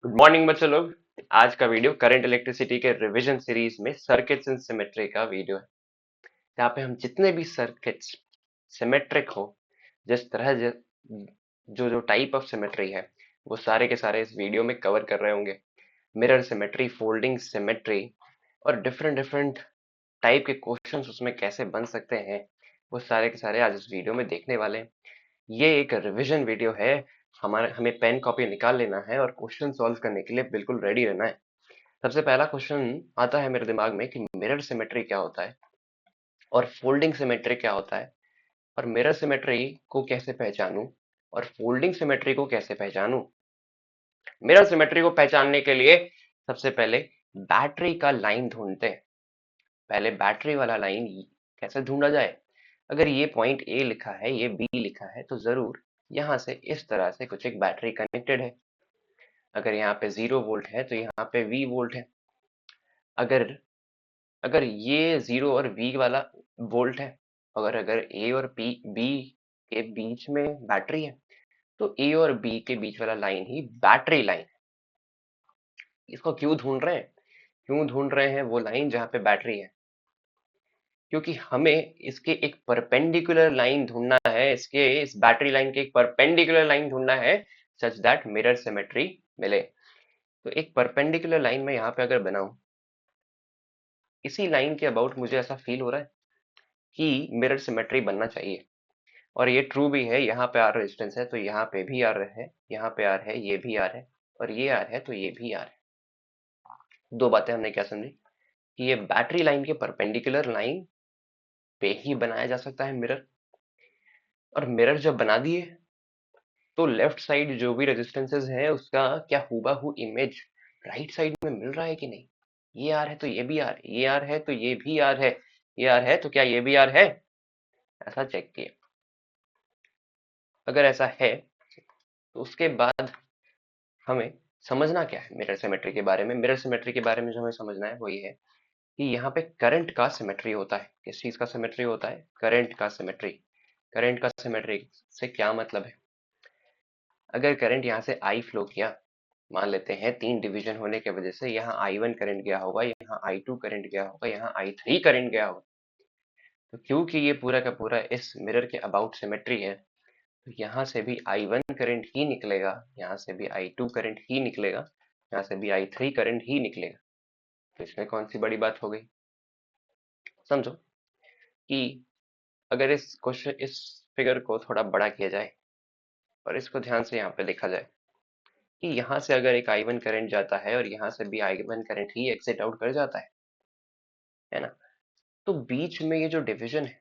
Good morning बच्चों लोग। आज का वीडियो करंट इलेक्ट्रिसिटी के रिवीजन सीरीज में सर्किट्स इन सिमेट्री का वीडियो है। यहाँ पे हम जितने भी सर्किट्स सिमेट्रिक हो, जिस तरह जो जो टाइप ऑफ सिमेट्री है, वो सारे के सारे इस वीडियो में कवर कर रहे होंगे। मिरर सिमेट्री, फोल्डिंग सिमेट्री और डिफरेंट डिफरेंट टाइप के क्वेश्चंस उसमें कैसे बन सकते हैं, वो सारे के सारे आज इस वीडियो में देखने वाले हैं। ये एक रिवीजन वीडियो है। हमें पेन कॉपी निकाल लेना है और क्वेश्चन सॉल्व करने के लिए बिल्कुल रेडी रहना है। सबसे पहला क्वेश्चन आता है मेरे दिमाग में कि मिरर सिमेट्री क्या होता है और फोल्डिंग सिमेट्री क्या होता है, और मिरर सिमेट्री को कैसे पहचानूं और फोल्डिंग सिमेट्री को कैसे पहचानूं। मिरर सिमेट्री को पहचानने के लिए सबसे पहले बैटरी का लाइन ढूंढते हैं। पहले बैटरी वाला लाइन कैसे ढूंढा जाए। अगर ये पॉइंट ए लिखा है, ये बी लिखा है, तो जरूर यहाँ से इस तरह से कुछ एक बैटरी कनेक्टेड है। अगर यहाँ पे 0 वोल्ट है तो यहाँ पे वी वोल्ट है। अगर अगर ये 0 और वी वाला वोल्ट है, अगर अगर ए और बी के बीच में बैटरी है, तो ए और बी के बीच वाला लाइन ही बैटरी लाइन। इसको क्यों ढूंढ रहे हैं? क्यों ढूंढ रहे हैं वो लाइन जहाँ पे बैटरी है? क्योंकि हमें इसके एक परपेंडिकुलर लाइन ढूंढना है, इसके इस बैटरी लाइन के एक परपेंडिकुलर लाइन ढूंढना है सच दैट मिरर सिमेट्री मिले। तो एक परपेंडिकुलर लाइन में यहाँ पे अगर बनाऊं, इसी लाइन के अबाउट मुझे ऐसा फील हो रहा है कि मिरर सिमेट्री बनना चाहिए। और ये ट्रू भी है। यहाँ पे आर रेजिस्टेंस है तो यहाँ पे भी आर है, यहाँ पे आर है, ये भी आर है, और ये आर है तो ये भी आर है। दो बातें हमने क्या समझी कि ये बैटरी लाइन के परपेंडिकुलर लाइन पे ही बनाया जा सकता है मिरर। और मिरर जब बना दिए तो लेफ्ट साइड जो भी रेजिस्टेंसेस है उसका क्या हूबहू इमेज राइट साइड में मिल रहा है कि नहीं। ये आर है तो ये भी आर, ये आर है तो ये भी आर है, ये आर है तो क्या ये भी आर है? ऐसा चेक किए। अगर ऐसा है तो उसके बाद हमें समझना क्या है मिरर सिमेट्री के बारे में। मिरर सिमेट्री के बारे में जो हमें समझना है वो ये है कि यहाँ पे करंट का सिमेट्री होता है। किस चीज का सिमेट्री होता है? करंट का सिमेट्री। करंट का सिमेट्री से क्या मतलब है? अगर करंट यहाँ से आई फ्लो किया, मान लेते हैं 3 डिवीजन होने की वजह से यहाँ I1 करंट गया होगा, यहाँ I2 करंट गया होगा, यहाँ I3 करंट गया होगा। तो क्योंकि ये पूरा का पूरा इस मिरर के अबाउट सिमेट्री है, तो यहाँ से भी I1 करंट ही निकलेगा, यहाँ से भी I2 करंट ही निकलेगा, यहाँ से भी I3 करंट ही निकलेगा। तो इसमें कौन सी बड़ी बात हो गई? समझो कि अगर इस फिगर को थोड़ा बड़ा किया जाए और इसको ध्यान से यहाँ पे देखा जाए कि यहाँ से अगर एक I1 करंट जाता है और यहाँ से भी I1 करंट ही एग्जिट आउट कर जाता है ना, तो बीच में ये जो डिवीजन है,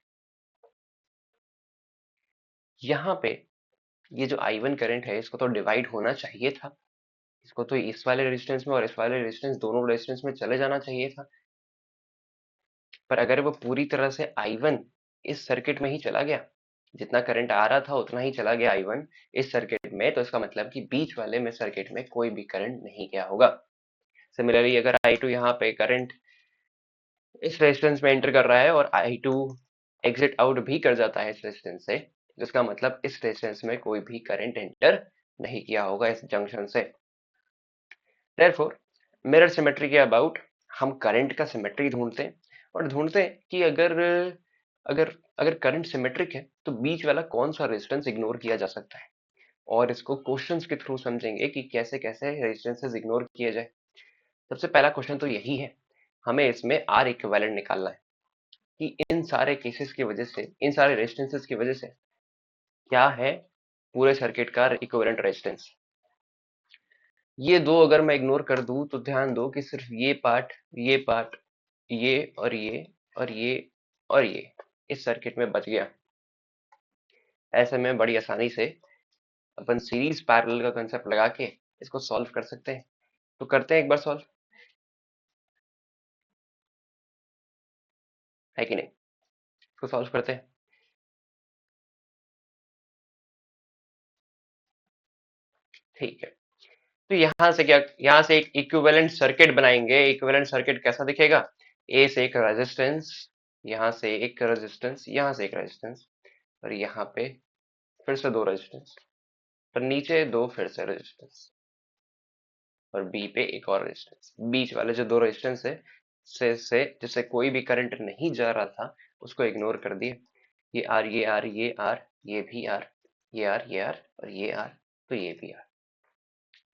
यहाँ पे ये जो I1 करंट है इसको तो डिवाइड होना चाहिए था। इसको तो इस वाले रेजिस्टेंस में और इस वाले रेजिस्टेंस, दोनों रेजिस्टेंस में चले जाना चाहिए था। पर अगर वो पूरी तरह से I1 इस सर्किट में ही चला गया, जितना करंट आ रहा था उतना ही चला गया I1 इस सर्किट में, तो इसका मतलब कि बीच वाले में सर्किट में कोई भी करंट नहीं गया होगा। सिमिलरली अगर I2 यहाँ पे करंट इस रेजिस्टेंस में एंटर कर रहा है और I2 एग्जिट आउट भी कर जाता है इस रेजिस्टेंस से, जिसका मतलब इस रेजिस्टेंस में कोई भी करंट एंटर नहीं किया होगा इस जंक्शन से। देयरफॉर मिरर सिमेट्री के अबाउट हम करंट का सिमेट्री ढूंढते हैं और ढूंढते हैं कि अगर अगर अगर करंट सिमेट्रिक है तो बीच वाला कौन सा रेजिस्टेंस इग्नोर किया जा सकता है, और इसको क्वेश्चंस के थ्रू समझेंगे कि कैसे कैसे रेजिस्टेंसेस इग्नोर किए जाए। सबसे पहला क्वेश्चन तो यही है, हमें इसमें आर इक्विवेलेंट निकालना है कि इन सारे केसेस की वजह से, इन सारे रेजिस्टेंसेस की वजह से क्या है पूरे सर्किट का इक्विवेलेंट रेजिस्टेंस। ये दो अगर मैं इग्नोर कर दूं तो ध्यान दो कि सिर्फ ये पार्ट, ये पार्ट, ये और ये और ये और ये इस सर्किट में बच गया। ऐसे में बड़ी आसानी से अपन सीरीज पैरेलल का कंसेप्ट लगा के इसको सॉल्व कर सकते हैं। तो करते हैं एक बार सॉल्व, है कि नहीं? इसको सॉल्व करते हैं। ठीक है। तो यहाँ से क्या, यहाँ से एक इक्विवेलेंट सर्किट बनाएंगे। इक्विवेलेंट सर्किट कैसा दिखेगा? ए से एक रेजिस्टेंस, यहाँ से एक रेजिस्टेंस, यहाँ से एक रेजिस्टेंस, और यहाँ पे फिर से दो रेजिस्टेंस, पर नीचे दो फिर से रेजिस्टेंस। और बी पे एक और रेजिस्टेंस। बीच वाले जो दो रेजिस्टेंस है से जिससे कोई भी करंट नहीं जा रहा था उसको इग्नोर कर दिए। ये आर, ये आर, ये आर, ये भी आर, ये आर, ये आर और ये आर, तो ये भी आर।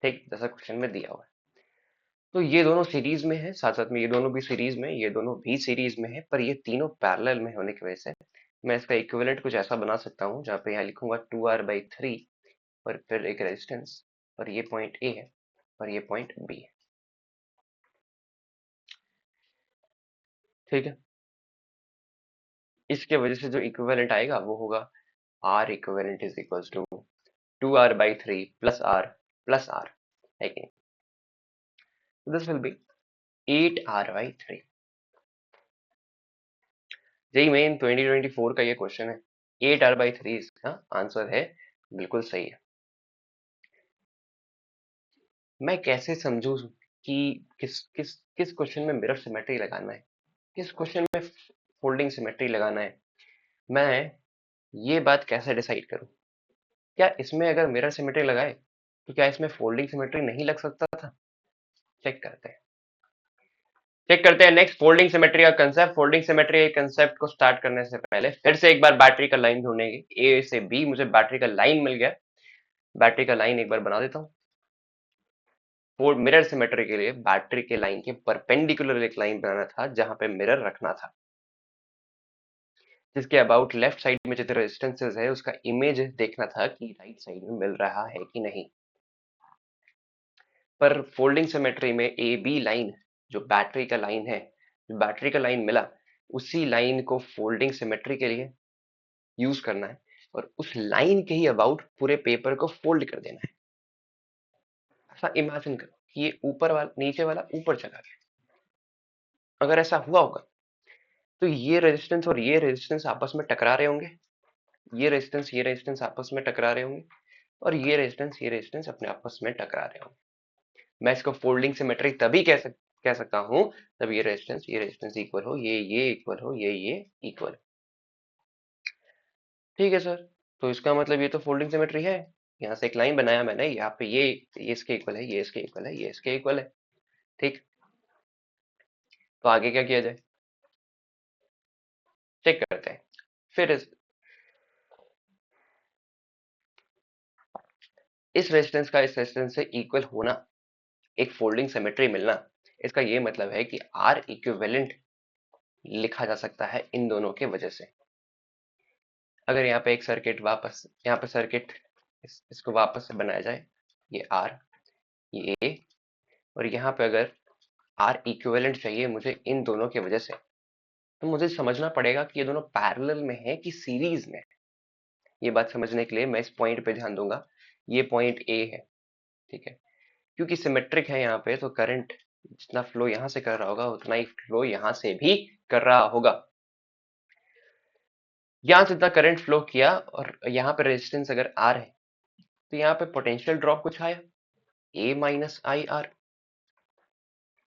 ठीक, जैसा क्वेश्चन में दिया हुआ है। तो ये दोनों सीरीज में है, साथ साथ में ये दोनों भी सीरीज में, ये दोनों भी सीरीज में है, पर ये तीनों पैरेलल में होने की वजह से मैं इसका इक्विवेलेंट कुछ ऐसा बना सकता हूँ जहाँ पे यहाँ लिखूंगा 2R/3 और फिर एक रेजिस्टेंस, और ये पॉइंट ए है और ये पॉइंट बी है। ठीक है, इसके वजह से जो इक्विवेलेंट आएगा वो होगा R equivalent is equal to 2R/3 plus R, है कि नहीं? This will be 8R/3। JEE Main 2024 का ये क्वेश्चन है, 8R/3 इसका आंसर है, बिल्कुल सही है। मैं कैसे समझूं कि किस किस किस क्वेश्चन में मिरर सिमेट्री लगाना है, किस क्वेश्चन में फोल्डिंग सिमेट्री लगाना है, मैं ये बात कैसे डिसाइड करूं? क्या इसमें अगर मिरर सिमेट्री लगाए तो क्या इसमें फोल्डिंग सिमेट्री नहीं लग सकता था? चेक करते हैं, नेक्स्ट फोल्डिंग सिमेट्री का कंसेप्ट। फोल्डिंग सिमेट्री के कंसेप्ट को स्टार्ट करने से पहले फिर से एक बार बैटरी का लाइन ढूंढेंगे। ए से बी मुझे बैटरी का लाइन मिल गया, बैटरी का लाइन एक बार बना देता हूँ। मिरर सिमेट्री के लिए बैटरी के लाइन के परपेंडिकुलर एक लाइन बनाना था जहां पे मिरर रखना था, जिसके अबाउट लेफ्ट साइड में जितने रेजिस्टेंसेस है उसका इमेज देखना था कि राइट साइड में मिल रहा है कि नहीं। पर फोल्डिंग सिमेट्री में ए बी लाइन जो बैटरी का लाइन है, जो बैटरी का लाइन मिला, उसी लाइन को फोल्डिंग सिमेट्री के लिए यूज करना है और उस लाइन के ही अबाउट पूरे पेपर को फोल्ड कर देना है। ऐसा इमेजिन करो कि ये ऊपर वाला नीचे वाला ऊपर चला गया। अगर ऐसा हुआ होगा तो ये रेजिस्टेंस और ये रेजिस्टेंस आपस में टकरा रहे होंगे, ये रेजिस्टेंस आपस में टकरा रहे होंगे और ये रेजिस्टेंस अपने आपस में टकरा रहे होंगे। मैं इसको फोल्डिंग सिमेट्री तभी कह सकता हूं तब ये रेजिस्टेंस इक्वल हो, ये इक्वल हो, ये इक्वल। ठीक है सर, तो इसका मतलब ये तो फोल्डिंग सिमेट्री है। यहाँ से एक लाइन बनाया मैंने, यहाँ पे ये इसके इक्वल है, ये इसके इक्वल है, ये इसके इक्वल है। ठीक, तो आगे क्या किया जाए, चेक करते हैं। फिर इस रेजिस्टेंस का इस रेजिस्टेंस से इक्वल होना, एक फोल्डिंग सिमेट्री मिलना, इसका ये मतलब है कि आर इक्विवेलेंट लिखा जा सकता है इन दोनों के वजह से। अगर यहाँ पे एक सर्किट वापस, यहाँ पे सर्किट इसको वापस से बनाया जाए, ये आर, ये ए, और यहाँ पे अगर आर इक्विवेलेंट चाहिए मुझे इन दोनों की वजह से, तो मुझे समझना पड़ेगा कि ये दोनों पैरेलल में है कि सीरीज में। ये बात समझने के लिए मैं इस पॉइंट पे ध्यान दूंगा, ये पॉइंट ए है। ठीक है, क्योंकि सिमेट्रिक है यहाँ पे, तो करंट जितना फ्लो यहाँ से कर रहा होगा उतना ही फ्लो यहाँ से भी कर रहा होगा। यहाँ से इतना करंट फ्लो किया और यहाँ पे रेजिस्टेंस अगर आर है तो यहाँ पे पोटेंशियल ड्रॉप कुछ आया, ए माइनस आई आर।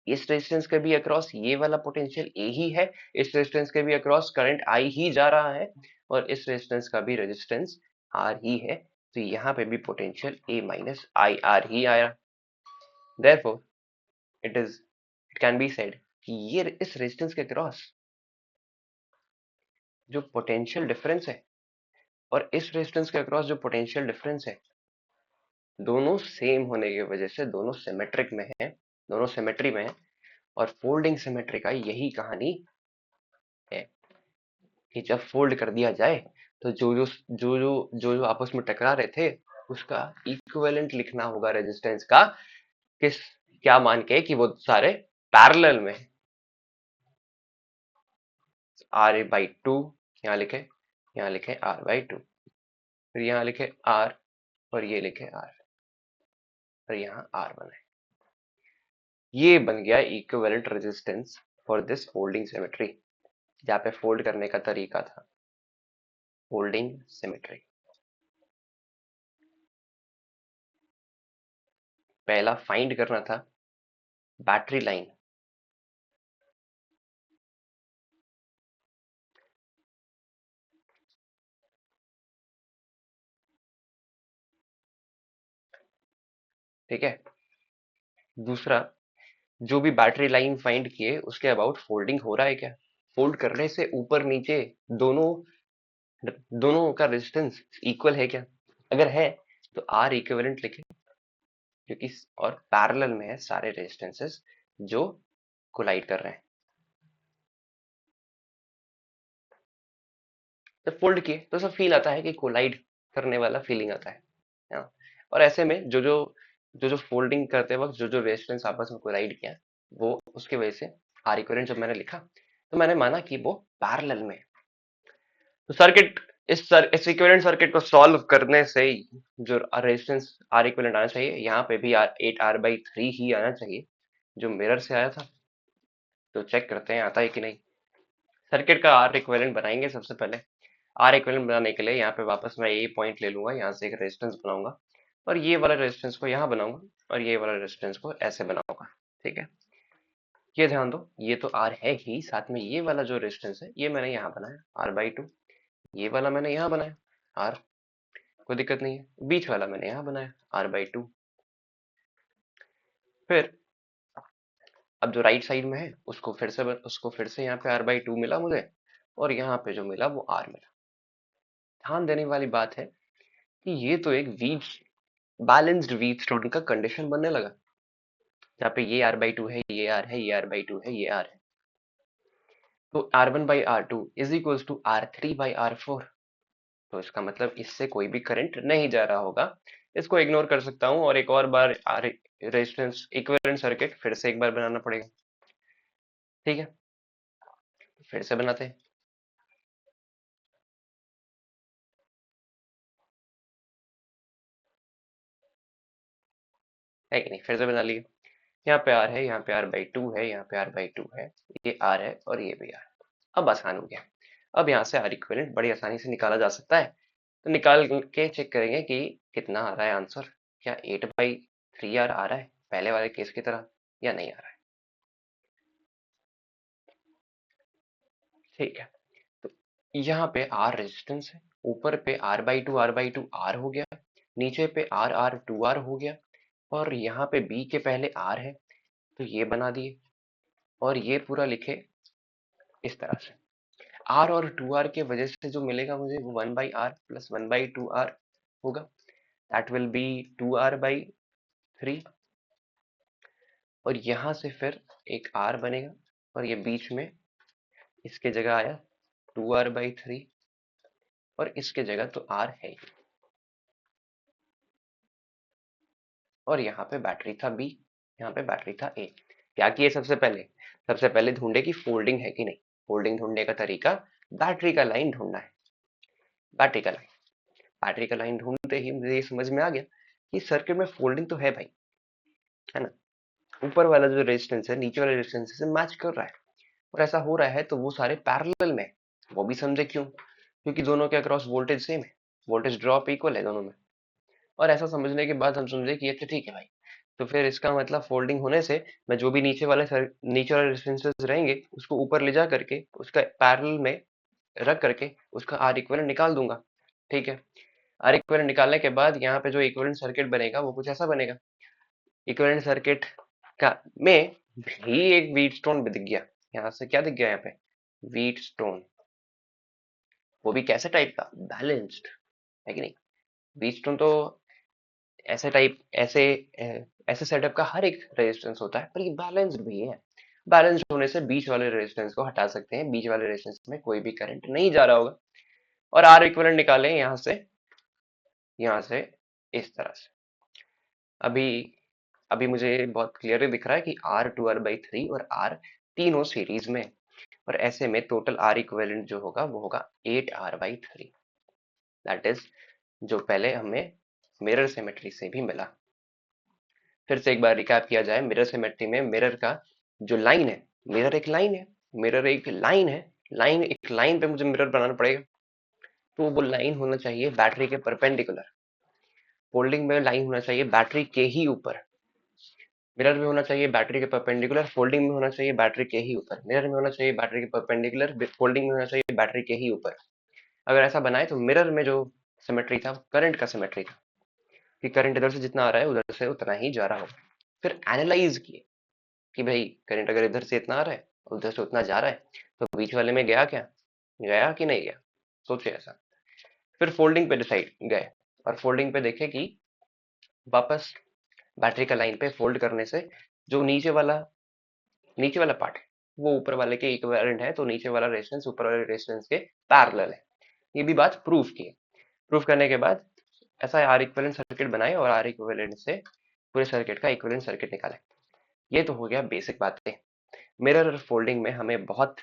इस रेजिस्टेंस के भी अक्रॉस ये वाला पोटेंशियल ए ही है, इस रेजिस्टेंस के भी अक्रॉस करंट आई ही जा रहा है और इस रेजिस्टेंस का भी रेजिस्टेंस आर ही है, तो यहाँ पे भी potential E minus I R ही आया। Therefore, it can be said कि ये इस रेजिस्टेंस के क्रॉस जो पोटेंशियल डिफरेंस है और इस रेजिस्टेंस के अक्रॉस जो पोटेंशियल डिफरेंस है, दोनों सेम होने की वजह से दोनों सिमेट्रिक में है, दोनों सिमेट्री में है। और फोल्डिंग सिमेट्री का यही कहानी है कि जब फोल्ड कर दिया जाए तो जो आपस में टकरा रहे थे उसका इक्विवेलेंट लिखना होगा रेजिस्टेंस का, किस क्या मान के कि वो सारे पैरेलल में है। RA/2 यहाँ लिखे, यहाँ लिखे R/2, फिर यहाँ लिखे R और ये लिखे R और यहाँ R बनाए। ये बन गया equivalent resistance for this folding symmetry, जहाँ पे फोल्ड करने का तरीका था फोल्डिंग सिमेट्री। पहला फाइंड करना था बैटरी लाइन, ठीक है। दूसरा, जो भी बैटरी लाइन फाइंड किए उसके अबाउट फोल्डिंग हो रहा है क्या, फोल्ड करने से ऊपर नीचे दोनों दोनों का रेजिस्टेंस इक्वल है क्या, अगर है तो आर इक्विवेलेंट लिखे, क्योंकि और पैरेलल में है सारे रेजिस्टेंसेस जो कोलाइड कर रहे हैं। जब फोल्ड किए तो सब फील आता है कि कोलाइड करने वाला फीलिंग आता है ना? और ऐसे में जो फोल्डिंग करते वक्त जो रेजिस्टेंस आपस में कोलाइड किया, वो उसकी वजह से आर इक्विवेलेंट जब मैंने लिखा तो मैंने माना कि वो पैरेलल में। तो सर्किट इस इक्विवेलेंट सर्किट को सॉल्व करने से ही जो रेजिस्टेंस आर इक्विवेलेंट आना चाहिए, यहाँ पे भी आर 8R/3 ही आना चाहिए जो मिरर से आया था। तो चेक करते हैं आता है कि नहीं। सर्किट का आर इक्विवेलेंट बनाएंगे सबसे पहले। आर इक्विवेलेंट बनाने के लिए यहाँ पे वापस मैं ये पॉइंट ले लूंगा, यहाँ से एक रेजिस्टेंस बनाऊंगा और ये वाला रेजिस्टेंस को यहाँ बनाऊंगा और ये वाला रेजिस्टेंस को ऐसे बनाऊंगा। ठीक है, ये ध्यान दो, ये तो आर है ही, साथ में ये वाला जो रेजिस्टेंस है ये मैंने यहाँ बनाया R/2, ये वाला मैंने यहाँ बनाया आर, कोई दिक्कत नहीं है। बीच वाला मैंने यहाँ बनाया R/2। फिर अब जो राइट साइड में है उसको फिर से यहाँ पे R/2 मिला मुझे, और यहाँ पे जो मिला वो R मिला। ध्यान देने वाली बात है कि ये तो एक वीट बैलेंस्ड व्हीटस्टोन का कंडीशन बनने लगा, जहाँ पे ये R/2 है, ये R है, ये R/2 है, ये R है। तो R1/R2 is equals to R3/R4। तो इसका मतलब इससे कोई भी करंट नहीं जा रहा होगा, इसको इग्नोर कर सकता हूँ और एक और बार रेजिस्टेंस इक्विवेलेंट सर्किट फिर से एक बार बनाना पड़ेगा। ठीक है, फिर से बनाते हैं। है कि नहीं, फिर से बना लिए। यहाँ पे R है, यहाँ पे R/2 है, यहाँ पे R/2 है, ये R है और ये भी R। अब आसान हो गया। अब यहाँ से R इक्विवेलेंट बड़ी आसानी से निकाला जा सकता है। तो निकाल के चेक करेंगे कि कितना आ रहा है आंसर। क्या 8/3R आ रहा है पहले वाले केस की तरह या नहीं आ रहा है। ठीक है, तो यहाँ पे R रेजिस्टेंस है, ऊपर पे R/2 R हो गया, नीचे पे R 2R हो गया, और यहाँ पे B के पहले R है तो ये बना दिए, और ये पूरा लिखे इस तरह से। R और 2R के वजह से जो मिलेगा मुझे वो 1/R प्लस 1/2R होगा, दैट विल बी 2R/3। और यहाँ से फिर एक R बनेगा, और ये बीच में इसके जगह आया 2R/3, और इसके जगह तो R है ही। और यहाँ पे बैटरी था B, यहाँ पे बैटरी था A। क्या किए सबसे पहले ढूंढे कि फोल्डिंग है कि नहीं। फोल्डिंग ढूंढने का तरीका, बैटरी का लाइन ढूंढना है। बैटरी का लाइन बैटरी का लाइन ढूंढते ही मुझे ये समझ में आ गया कि सर्किट में फोल्डिंग तो है भाई, है ना। ऊपर वाला जो रेजिस्टेंस है नीचे वाले रेजिस्टेंस से मैच कर रहा है, और ऐसा हो रहा है तो वो सारे पैरेलल में। वो भी समझे क्यों, क्योंकि दोनों के अक्रॉस वोल्टेज सेम है, वोल्टेज ड्रॉप इक्वल है दोनों में। और ऐसा समझने के बाद हम समझे कि अच्छा ठीक है भाई, तो फिर इसका मतलब फोल्डिंग होने से मैं जो भी नीचे वाले रेजिस्टेंसेस रहेंगे उसको ऊपर ले जा करके उसका पैरेलल में रख करके उसका आर इक्विवेलेंट निकाल दूंगा। ठीक है, आर इक्विवेलेंट निकालने के बाद यहाँ पे जो इक्विवेलेंट सर्किट बनेगा वो कुछ ऐसा बनेगा। इक्विवेलेंट सर्किट का में भी एक व्हीट स्टोन भी दिख गया। यहाँ से क्या दिख गया, यहाँ पे व्हीट स्टोन, वो भी कैसे टाइप का, बैलेंस्ड, है कि नहीं। व्हीट स्टोन तो ऐसे टाइप ऐसे सेटअप का हर एक रेजिस्टेंस होता है, पर ये बैलेंस्ड भी है। बैलेंस्ड होने से बीच वाले रेजिस्टेंस को हटा सकते हैं, बीच वाले रेजिस्टेंस में कोई भी करंट नहीं जा रहा होगा। और आर इक्विवेलेंट निकालें यहाँ से इस तरह से। अभी अभी मुझे बहुत क्लियरली दिख रहा है कि R 2R/3 और R तीनों सीरीज में, और ऐसे में टोटल R इक्विवेलेंट जो होगा वो होगा 8R/3। दैट इज जो पहले हमें मिरर सिमेट्री से भी मिला। फिर से एक बार रिकैप किया जाए, मिरर सिमेट्री में मिरर का जो लाइन है, मिरर एक लाइन है, मिरर एक लाइन है, एक लाइन पे मुझे मिरर बनाना पड़ेगा, तो वो लाइन होना चाहिए बैटरी के परपेंडिकुलर। फोल्डिंग में लाइन होना चाहिए बैटरी के ही ऊपर, मिरर में होना चाहिए बैटरी के परपेंडिकुलर, फोल्डिंग में होना चाहिए बैटरी के ही ऊपर। मिरर में होना चाहिए बैटरी के परपेंडिकुलर, फोल्डिंग में होना चाहिए बैटरी के ही ऊपर। अगर ऐसा बनाए तो मिरर में जो सिमेट्री था करंट का सिमेट्री था, कि करंट इधर से जितना आ रहा है उधर से उतना ही जा रहा होगा। फिर एनालाइज किए कि भाई करंट अगर इधर से इतना आ रहा है और उधर से उतना जा रहा है तो बीच वाले में गया क्या, गया कि नहीं गया, सोचे ऐसा। फिर फोल्डिंग पे डिसाइड गए और फोल्डिंग पे देखे कि वापस बैटरी का लाइन पे फोल्ड करने से जो नीचे वाला पार्ट है वो ऊपर वाले के इक्विवेलेंट है, तो नीचे वाला रेजिस्टेंस ऊपर वाले रेजिस्टेंस के पैरेलल है। ये भी बात प्रूफ की। प्रूफ करने के बाद ऐसा आर इक्विवेलेंट सर्किट बनाए और आर इक्विवेलेंट से पूरे सर्किट का इक्विवेलेंट सर्किट निकाले। ये तो हो गया बेसिक बातें। मिरर और फोल्डिंग में हमें बहुत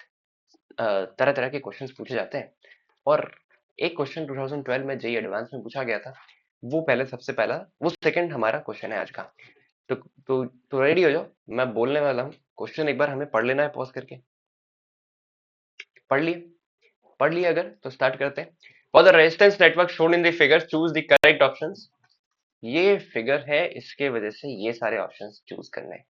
तरह तरह के क्वेश्चंस पूछे जाते हैं और एक क्वेश्चन 2012 में जेई एडवांस में पूछा गया था, वो पहले सबसे पहला वो सेकंड हमारा क्वेश्चन है आज का। तो तो रेडी हो जाओ, मैं बोलने वाला हूँ। क्वेश्चन एक बार हमें पढ़ लेना है पॉज करके। पढ़ लिए? पढ़ लिए अगर तो स्टार्ट करते हैं। For the resistance network shown in the figure choose the correct options. ये फिगर है, इसके वजह से ये सारे ऑप्शंस चूज करने हैं।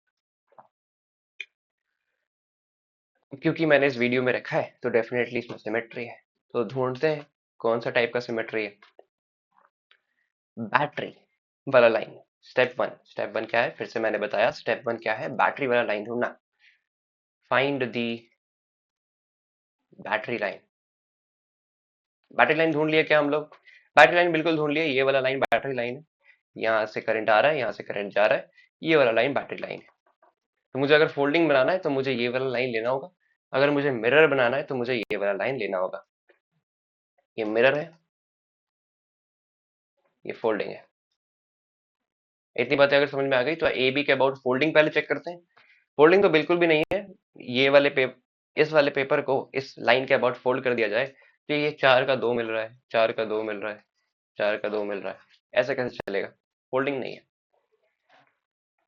क्योंकि मैंने इस वीडियो में रखा है तो डेफिनेटली इसमें सिमेट्री है। तो ढूंढते हैं कौन सा टाइप का सिमेट्री है। बैटरी वाला लाइन। स्टेप वन क्या है, फिर से मैंने बताया स्टेप वन क्या है, बैटरी वाला लाइन ढूंढना। Find the battery line. Battery line ढूंढ लिया क्या हम लोग? बैटरी लाइन बिल्कुल ढूंढ लिया, ये वाला लाइन बैटरी लाइन है। यहाँ से करंट आ रहा है, यहाँ से करंट जा रहा है, ये वाला लाइन बैटरी लाइन है। तो मुझे अगर फोल्डिंग बनाना है तो मुझे ये वाला लाइन लेना होगा। अगर मुझे मिरर बनाना है तो मुझे ये वाला लाइन लेना होगा। ये मिरर है, ये फोल्डिंग है। इतनी बातें अगर समझ में आ गई तो ए बी के अबाउट फोल्डिंग पहले चेक करते हैं। फोल्डिंग तो बिल्कुल भी नहीं है। ये वाले पेपर, इस वाले पेपर को इस लाइन के अबाउट फोल्ड कर दिया जाए तो ये 4 का 2 मिल रहा है, 4 का 2 मिल रहा है, 4 का 2 मिल रहा है, ऐसा कैसे चलेगा? फोल्डिंग नहीं है।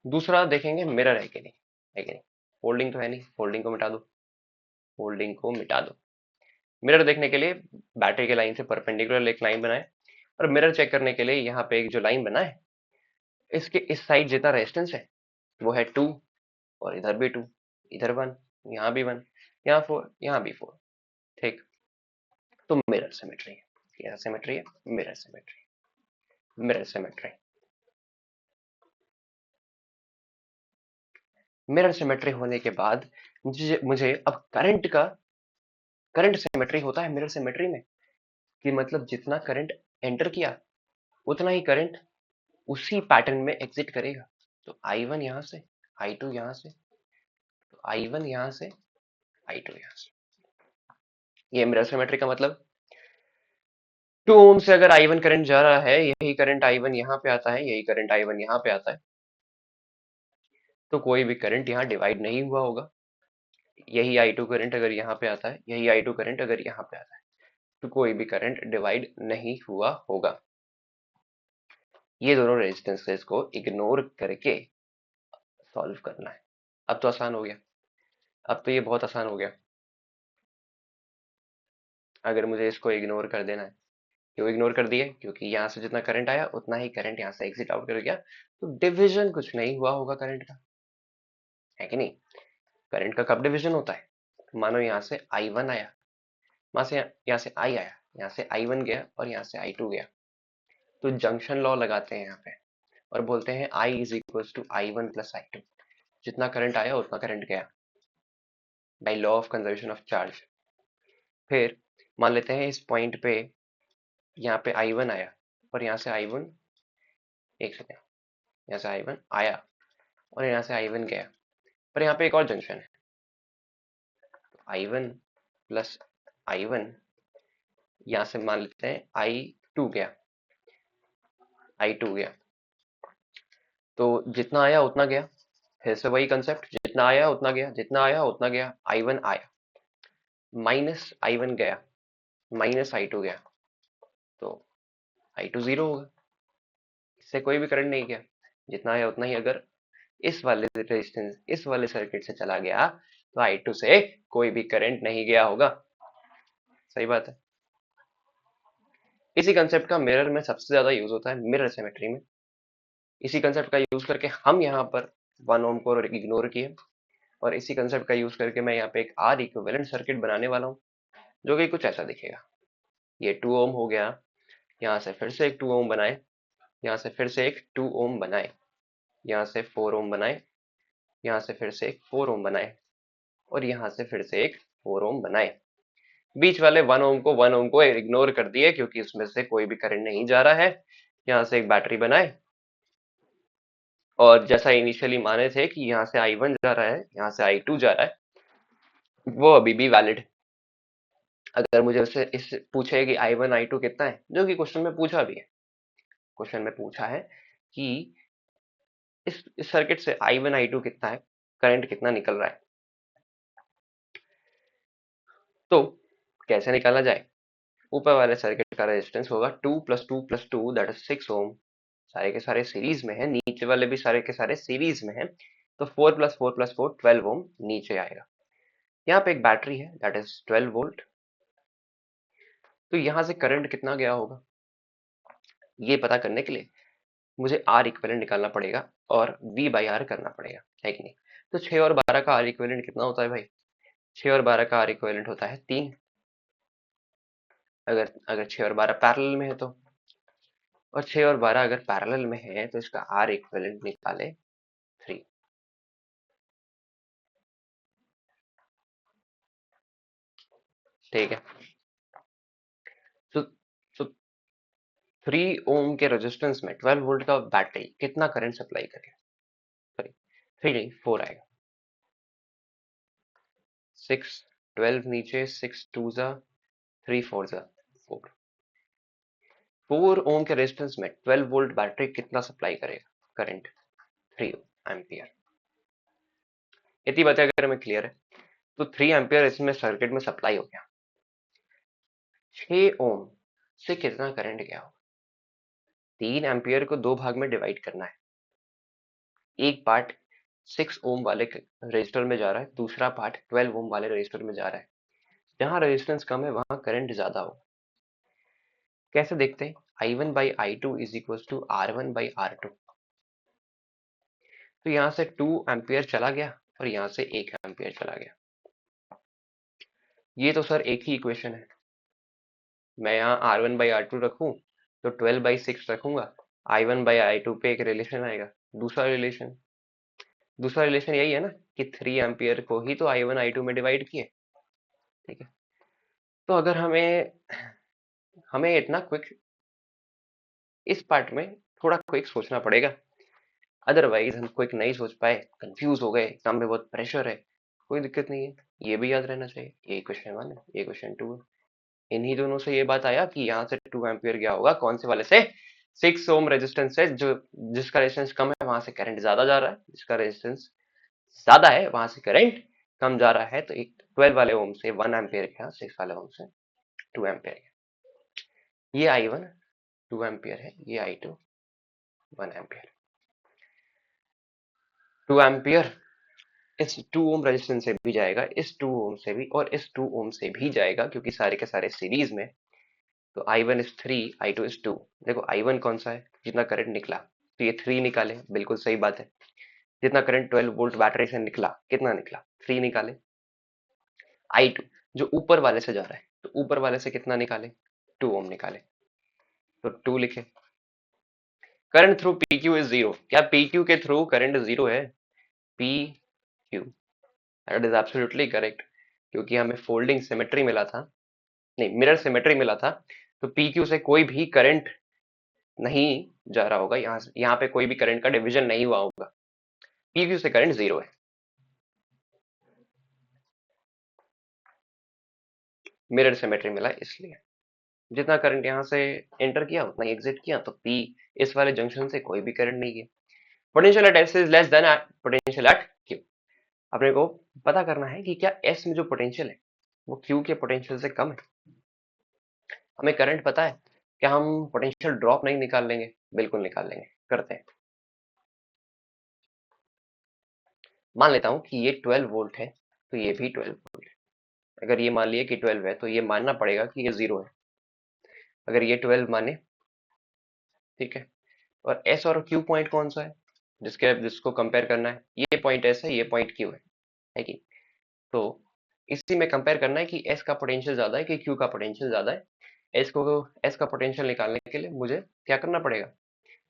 दूसरा देखेंगे मिरर है कि नहीं, है कि नहीं। फोल्डिंग तो है नहीं, फोल्डिंग को मिटा दो, फोल्डिंग को मिटा दो। मिरर देखने के लिए बैटरी के लाइन से परपेंडिकुलर एक लाइन बनाए और मिरर चेक करने के लिए यहाँ पे एक जो लाइन बना है इसके इस साइड जितना रेजिस्टेंस है वो है 2 और इधर भी 2, इधर 1, यहाँ भी 1, यहाँ 4, यहाँ भी 4। ठीक, तो मिरर सिमेट्री है। क्या सिमेट्री है? Mirror symmetry. Mirror symmetry. Mirror symmetry होने के बाद मुझे अब करंट सिमेट्री होता है मिरर सिमेट्री में कि मतलब जितना करंट एंटर किया उतना ही करंट उसी पैटर्न में एग्जिट करेगा। तो I1 यहाँ से, I2 यहाँ से, तो I1 यहाँ से, I2 यहाँ से। ये मिरर सिमेट्री का मतलब 2 ओम से अगर I1 करंट जा रहा है, यही करंट I1 यहाँ पे आता है, यही करंट I1 यहाँ पे आता है, तो कोई भी करंट यहाँ डिवाइड नहीं हुआ होगा। यही I2 करंट अगर यहाँ पे आता है, यही I2 करंट अगर यहाँ पे आता है, तो कोई भी करंट डिवाइड नहीं हुआ होगा। ये दोनों रेजिस्टेंसेस को इग्नोर करके सॉल्व करना है। अब तो आसान हो गया, अब तो ये बहुत आसान हो गया। अगर मुझे इसको इग्नोर कर देना है, क्यों इग्नोर कर दिए? क्योंकि यहाँ से जितना करंट आया उतना ही करंट यहाँ से एग्जिट आउट कर गया, तो डिविजन कुछ नहीं हुआ होगा करंट का, है कि नहीं। करंट का कब डिवीजन होता है? मानो यहाँ से I1 आया, वहां से यहाँ से I आया, यहाँ से I1 गया और यहाँ से I2 गया, तो जंक्शन लॉ लगाते हैं यहाँ पे और बोलते हैं I is equal to I1 plus I2। जितना करंट आया उतना करंट गया, by law of conservation of charge. फिर मान लेते हैं इस पॉइंट पे यहाँ पे I1 आया और यहाँ से I1, एक सेकेंड, यहाँ से I1 आया और यहाँ से I1 गया, पर यहाँ पे एक और जंक्शन है, I1 प्लस I1, यहाँ से मान लेते हैं I2 गया, I2 गया, तो जितना आया उतना गया। फिर से वही कंसेप्ट, जितना आया उतना गया, जितना आया उतना गया। I1 आया, माइनस I1 गया, माइनस I2 गया, तो I2 जीरो होगा। इससे कोई भी करंट नहीं गया, जितना आया उतना ही। अगर इस वाले रेजिस्टेंस इस वाले सर्किट से चला गया तो I2 से कोई भी करंट नहीं गया होगा। सही बात है। इसी कंसेप्ट का मिरर में सबसे ज्यादा यूज होता है, मिरर सिमेट्री में। इसी कंसेप्ट का यूज करके हम यहाँ पर 1 ओम को इग्नोर किए और इसी कंसेप्ट का यूज करके मैं यहाँ पे एक आर इक्विवेलेंट सर्किट बनाने वाला हूँ जो कि कुछ ऐसा दिखेगा। ये 2 ओम हो गया, यहाँ से फिर से एक 2 ओम बनाए, यहाँ से फिर से एक 2 ओम बनाए। यहाँ से 4 ओम बनाए, यहाँ से फिर से एक 4 ओम बनाए, और यहाँ से फिर से एक 4 ओम बनाए। बीच वाले 1 ओम को इग्नोर कर दिए क्योंकि उसमें से कोई भी करंट नहीं जा रहा है। यहाँ से एक बैटरी बनाए, और जैसा इनिशियली माने थे कि यहाँ से I1 जा रहा है, यहाँ से I2 जा रहा है, वो अभी भी वैलिड। अगर मुझे उससे इस पूछे कि I1 I2 कितना है, जो कि क्वेश्चन में पूछा भी है, क्वेश्चन में पूछा है कि इस सर्किट से I1 I2 कितना है, करंट कितना निकल रहा है, तो कैसे निकाला जाए। ऊपर वाले सर्किट का रेजिस्टेंस होगा 2 + 2 + 2 दैट इज 6 ओम। सारे के सारे सीरीज में है, नीचे वाले भी सारे के सारे सीरीज में है, तो 4 + 4 + 4 12 ओम नीचे आएगा। यहाँ पे एक बैटरी है दैट इज 12 वोल्ट। तो यहाँ से करंट कितना गया होगा, ये पता करने के लिए मुझे आर इक्विवेलेंट निकालना पड़ेगा और वी बाई आर करना पड़ेगा, है कि नहीं। तो 6 और 12 का आर इक्विवेलेंट कितना होता है भाई, 6 और 12 का आर इक्विवेलेंट होता है 3। अगर अगर 6 और 12 पैरेलल में है तो, और 6 और 12 अगर पैरेलल में है तो इसका आर इक्विवेलेंट निकाले 3। ठीक है। तो तो 3 ओम के रेजिस्टेंस में 12 वोल्ट का बैटरी कितना करंट सप्लाई करेगा, सॉरी 3 नहीं 4 आएगा। 6 12 नीचे, 6 2 जा 3 4 जा 4। 4 ओम के रेजिस्टेंस में 12 वोल्ट बैटरी कितना सप्लाई करेगा करंट, 3 एम्पियर। इतनी बातें अगर हमें क्लियर है, तो 3 एम्पियर इसमें सर्किट में सप्लाई हो गया। 6 ओम से कितना करंट गया होगा, 3 एम्पियर को 2 भाग में डिवाइड करना है। एक पार्ट 6 ओम वाले रजिस्टर में जा रहा है, दूसरा पार्ट 12 ओम वाले रजिस्टर में जा रहा है। जहां रेजिस्टेंस कम है वहां करंट ज्यादा हो। कैसे देखते हैं, I1/I2 is equal to R1/R2। तो यहाँ से 2 एम्पियर चला गया और यहाँ से 1 एम्पियर चला गया। ये तो सर एक ही इक्वेशन है। मैं यहाँ R1/R2 रखूं तो 12/6 रखूंगा, I1/I2 पे एक रिलेशन आएगा। दूसरा रिलेशन यही है ना कि 3 एम्पियर को ही तो I1 I2 में डिवाइड किए। ठीक है। तो अगर हमें हमें इतना क्विक, इस पार्ट में थोड़ा क्विक सोचना पड़ेगा, अदरवाइज हम क्विक नहीं सोच पाए, कंफ्यूज हो गए, एग्जाम में बहुत प्रेशर है, कोई दिक्कत नहीं है, ये भी याद रहना चाहिए। ये क्वेश्चन 1 है, ये क्वेश्चन 2 है। इन्हीं दोनों से ये बात आया कि यहाँ से 2 एम्पियर गया होगा, कौन से वाले से, 6 ओम रेजिस्टेंस से, जो जिसका रेजिस्टेंस कम है वहां से करंट ज्यादा जा रहा है, जिसका रेजिस्टेंस ज्यादा है वहां से करंट कम जा रहा है। तो एक 12 वाले ओम से 1 एम्पियर गया, 6 वाले ओम से 2 एम्पियर गया। ये I1 2 एम्पियर है, ये I2 1 एम्पियर। 2 एम्पियर इस 2 ओम रेजिस्टेंस से भी जाएगा, इस 2 ओम से भी, और इस 2 ओम से भी जाएगा, क्योंकि सारे के सारे सीरीज में। तो I1 इज 3, I2 इज 2। देखो I1 कौन सा है, जितना करंट निकला, तो ये 3 निकाले, बिल्कुल सही बात है। जितना करंट 12 वोल्ट बैटरी से निकला, कितना निकला, 3 निकाले। I2 जो ऊपर वाले से जा रहा है, तो ऊपर वाले से कितना निकाले, 2 ओम निकाले, तो 2 लिखे। Current through PQ is 0। क्या PQ के थ्रू करंट 0 है, PQ, that is absolutely correct, क्योंकि हमें फोल्डिंग सिमेट्री मिला था, नहीं मिरर सिमेट्री मिला था। तो PQ से कोई भी करंट नहीं जा रहा होगा, यहाँ पे कोई भी करंट का डिवीजन नहीं हुआ होगा, PQ से करंट 0 है। मिरर सिमेट्री मिला इसलिए, जितना करंट यहाँ से एंटर किया उतना ही एग्जिट किया, तो P इस वाले जंक्शन से कोई भी करंट नहीं गया। Potential at S is less than potential at Q। अपने को पता करना है कि क्या S में जो पोटेंशियल है वो Q के पोटेंशियल से कम है। हमें करंट पता है, क्या हम पोटेंशियल ड्रॉप नहीं निकाल लेंगे, बिल्कुल निकाल लेंगे। करते हैं, मान लेता हूं कि ये 12 वोल्ट है, तो ये भी 12 वोल्ट है। अगर ये मान लिया कि 12 है, तो ये मानना पड़ेगा कि ये 0 है। अगर ये 12 माने, ठीक है, और S और Q पॉइंट कौन सा है, जिसको कंपेयर करना है, ये पॉइंट S है, ये पॉइंट Q है कि। तो इसी में कंपेयर करना है कि S का पोटेंशियल ज्यादा है कि Q का पोटेंशियल ज्यादा है। S का पोटेंशियल निकालने के लिए मुझे क्या करना पड़ेगा,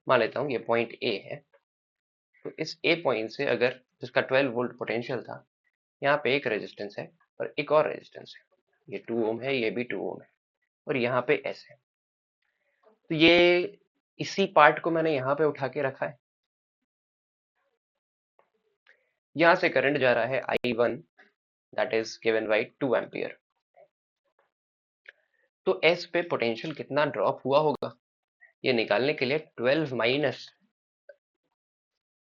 मान लेता हूँ ये पॉइंट A है, तो इस ए पॉइंट से अगर जिसका 12 वोल्ट पोटेंशियल था, यहाँ पे एक रेजिस्टेंस है और एक और रेजिस्टेंस है, ये 2 ओम है, ये भी 2 ओम है, और यहाँ पे एस है। तो ये इसी पार्ट को मैंने यहाँ पे उठा के रखा है। यहाँ से करंट जा रहा है I1, that is given by 2 ampere. तो एस पे पोटेंशियल कितना ड्रॉप हुआ होगा, ये निकालने के लिए 12 माइनस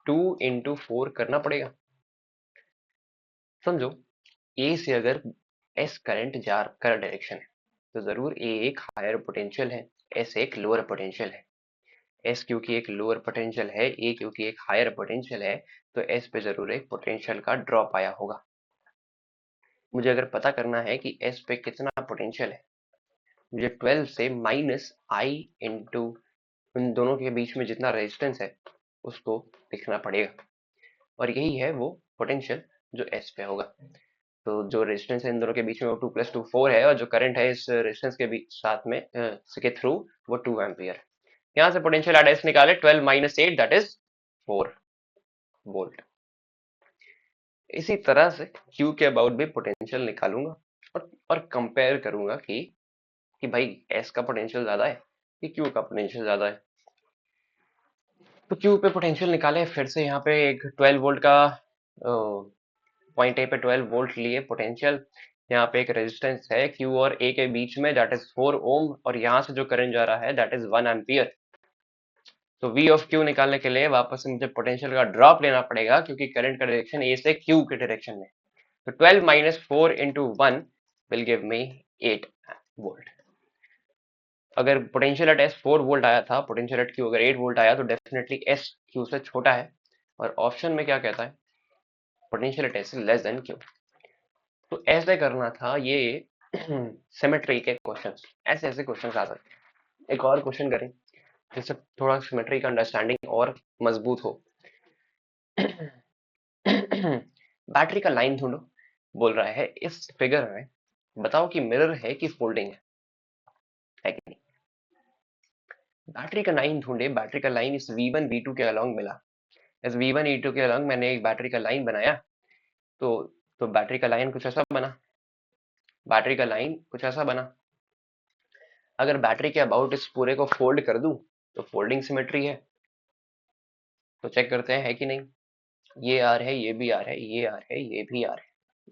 2 इंटू 4 करना पड़ेगा। समझो, ए से अगर एस करंट जा कर डायरेक्शन है, तो जरूर ए एक हायर पोटेंशियल है, एस एक लोअर पोटेंशियल है। एस क्योंकि एक लोअर पोटेंशियल है, ए क्योंकि एक हायर पोटेंशियल है, तो एस पे जरूर एक पोटेंशियल का ड्रॉप आया होगा। मुझे अगर पता करना है कि एस पे कितना पोटेंशियल है, मुझे 12 से माइनस आई इंटू उन दोनों के बीच में जितना रेजिस्टेंस है उसको लिखना पड़ेगा, और यही है वो पोटेंशियल जो एस पे होगा। तो जो रेजिस्टेंस है इन दोनों के बीच में वो 2 + 2 4 है, और जो करंट है इस रेजिस्टेंस के बीच साथ में के थ्रू वो 2 एम्पियर। यहाँ से पोटेंशियल एस निकाले 12 माइनस 8 दैट इज 4 वोल्ट। इसी तरह से Q के अबाउट भी पोटेंशियल निकालूंगा और कंपेयर करूंगा कि भाई S का पोटेंशियल ज्यादा है कि Q का पोटेंशियल ज्यादा है। तो Q पे पोटेंशियल निकाले, फिर से यहाँ पे एक 12 वोल्ट का पॉइंट ए पे 12 वोल्ट लिए पोटेंशियल, यहाँ पे एक रेजिस्टेंस है Q और A के बीच में दैट इज 4 ओम, और यहाँ से जो करंट जा रहा है दैट इज 1 एम्पियर। तो V ऑफ Q निकालने के लिए वापस से मुझे पोटेंशियल का ड्रॉप लेना पड़ेगा, क्योंकि करंट का डायरेक्शन A से Q के डायरेक्शन में। तो 12 minus 4 into 1 will give me 8 volt. अगर पोटेंशियल एट एस 4 वोल्ट आया था, पोटेंशियल एट क्यू अगर 8 वोल्ट आया, तो डेफिनेटली एस क्यू से छोटा है, और ऑप्शन में क्या कहता है, potential at S less than Q. तो ऐसे करना था ये सिमेट्री के क्वेश्चंस, ऐसे ऐसे क्वेश्चंस आ सकते हैं। एक और क्वेश्चन करें जिससे थोड़ा सिमेट्री का अंडरस्टैंडिंग और मजबूत हो। बैटरी का लाइन ढूंढो, बोल रहा है इस फिगर में बताओ कि मिरर है कि फोल्डिंग है कि नहीं। बैटरी का लाइन ढूंढे, बैटरी का लाइन इस V1 V2 के अलॉन्ग मिला। इस V1 V2 के अलॉन्ग मैंने एक बैटरी का लाइन बनाया, तो बैटरी का लाइन कुछ ऐसा बना, बैटरी का लाइन कुछ ऐसा बना। अगर बैटरी के अबाउट इस पूरे को फोल्ड कर दूं तो फोल्डिंग सिमेट्री है। तो चेक करते हैं है कि नहीं। ये आर है, ये भी आर है, ये आर है, ये भी आर है,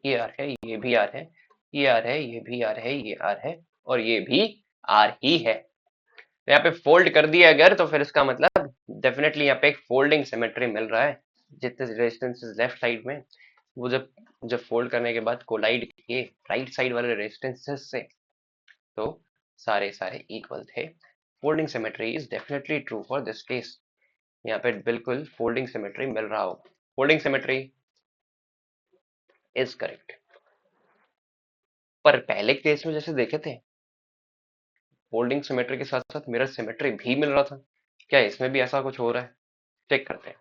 ये आर है, ये भी आर है, ये आर है, ये भी आर है, ये आर है, और ये भी आर ही है। तो यहाँ पे फोल्ड कर दिया अगर, तो फिर इसका मतलब डेफिनेटली यहाँ पे एक फोल्डिंग सिमेट्री मिल रहा है। जितने रेजिस्टेंस लेफ्ट साइड में, वो जब जब फोल्ड करने के बाद कोलाइड किए राइट साइड वाले रेजिस्टेंसेस से, तो सारे सारे इक्वल थे। Folding symmetry is definitely true for this case. यहाँ पे बिल्कुल फोल्डिंग सिमेट्री मिल रहा हो, फोल्डिंग सिमेट्री इज करेक्ट। पर पहले केस में जैसे देखे थे, फोल्डिंग सिमेट्री के साथ साथ मिरर सिमेट्री भी मिल रहा था, क्या इसमें भी ऐसा कुछ हो रहा है? चेक करते हैं,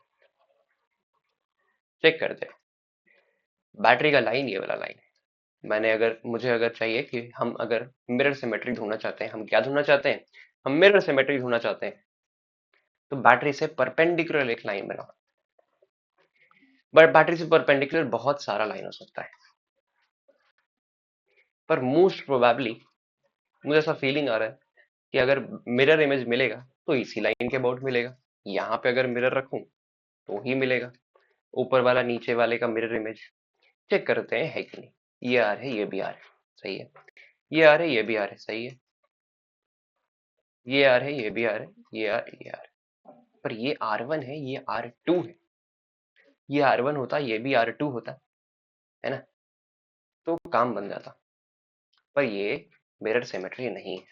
चेक करते हैं। बैटरी का लाइन ये वाला लाइन है। मुझे अगर चाहिए कि हम अगर मिरर सिमेट्री ढूंढना चाहते हैं, हम क्या ढूंढना चाहते हैं, हम मिरर सिमेट्री ढूंढना चाहते हैं, तो बैटरी से परपेंडिकुलर एक लाइन बनाओ। बट बैटरी से परपेंडिकुलर बहुत सारा लाइन हो सकता है, पर मोस्ट प्रोबेबली मुझे ऐसा फीलिंग आ रहा है कि अगर मिरर इमेज मिलेगा तो इसी लाइन के अबाउट मिलेगा। यहाँ पे अगर मिरर रखूं तो ही मिलेगा, ऊपर वाला नीचे वाले का मिरर इमेज। चेक करते हैं है कि नहीं। ये आर है, ये भी आर है, सही है। ये आर है, ये भी आर है, सही है। ये आर है, ये भी आर है, ये आर, ये आर। पर ये R1 है, ये R2 है। ये R1 होता, ये भी R2 होता, है ना, तो काम बन जाता। पर ये मिरर सिमेट्री नहीं है,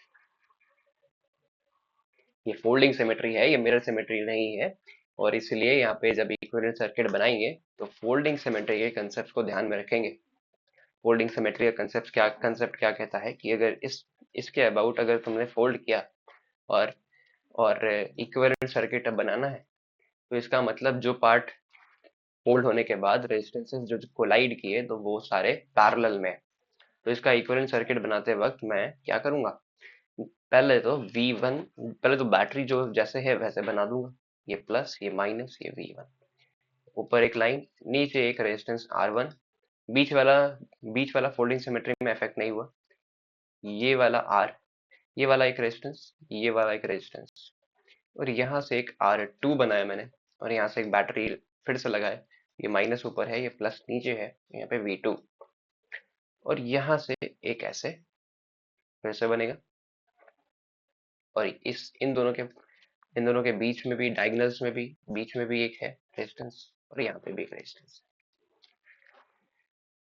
ये फोल्डिंग सिमेट्री है, ये मिरर सिमेट्री नहीं है। और इसलिए यहाँ पे जब इक्विवेलेंट सर्किट बनाएंगे तो फोल्डिंग सिमेट्री के कंसेप्ट को ध्यान में रखेंगे। फोल्डिंग सिमेट्री का कंसेप्ट क्या कहता है कि अगर इसके अबाउट अगर तुमने फोल्ड किया और इक्विवेलेंट सर्किट अब बनाना है, तो इसका मतलब जो पार्ट फोल्ड होने के बाद रेजिस्टेंसेस जो कोलाइड किए तो वो सारे पैरेलल में है। तो इसका इक्विवेलेंट सर्किट बनाते वक्त मैं क्या करूंगा, पहले तो V1, पहले तो बैटरी जो जैसे है वैसे बना दूंगा, ये प्लस, ये माइनस, ये V1। ऊपर एक लाइन, नीचे एक रेजिस्टेंस R1, बीच वाला फोल्डिंग सिमेट्री में इफेक्ट नहीं हुआ, ये वाला R, ये वाला एक रेजिस्टेंस, ये वाला एक रेजिस्टेंस, और यहाँ से एक R2 बनाया मैंने, और यहाँ से एक बैटरी फिर से लगाए, ये माइनस ऊपर है, ये प्लस नीचे है, यहाँ पे V2, और यहाँ से एक ऐसे फिर से बनेगा, और इन दोनों के बीच में भी, डायगोनल्स में भी, बीच में भी एक है रेजिस्टेंस, और यहाँ पे भी एक रेजिस्टेंस।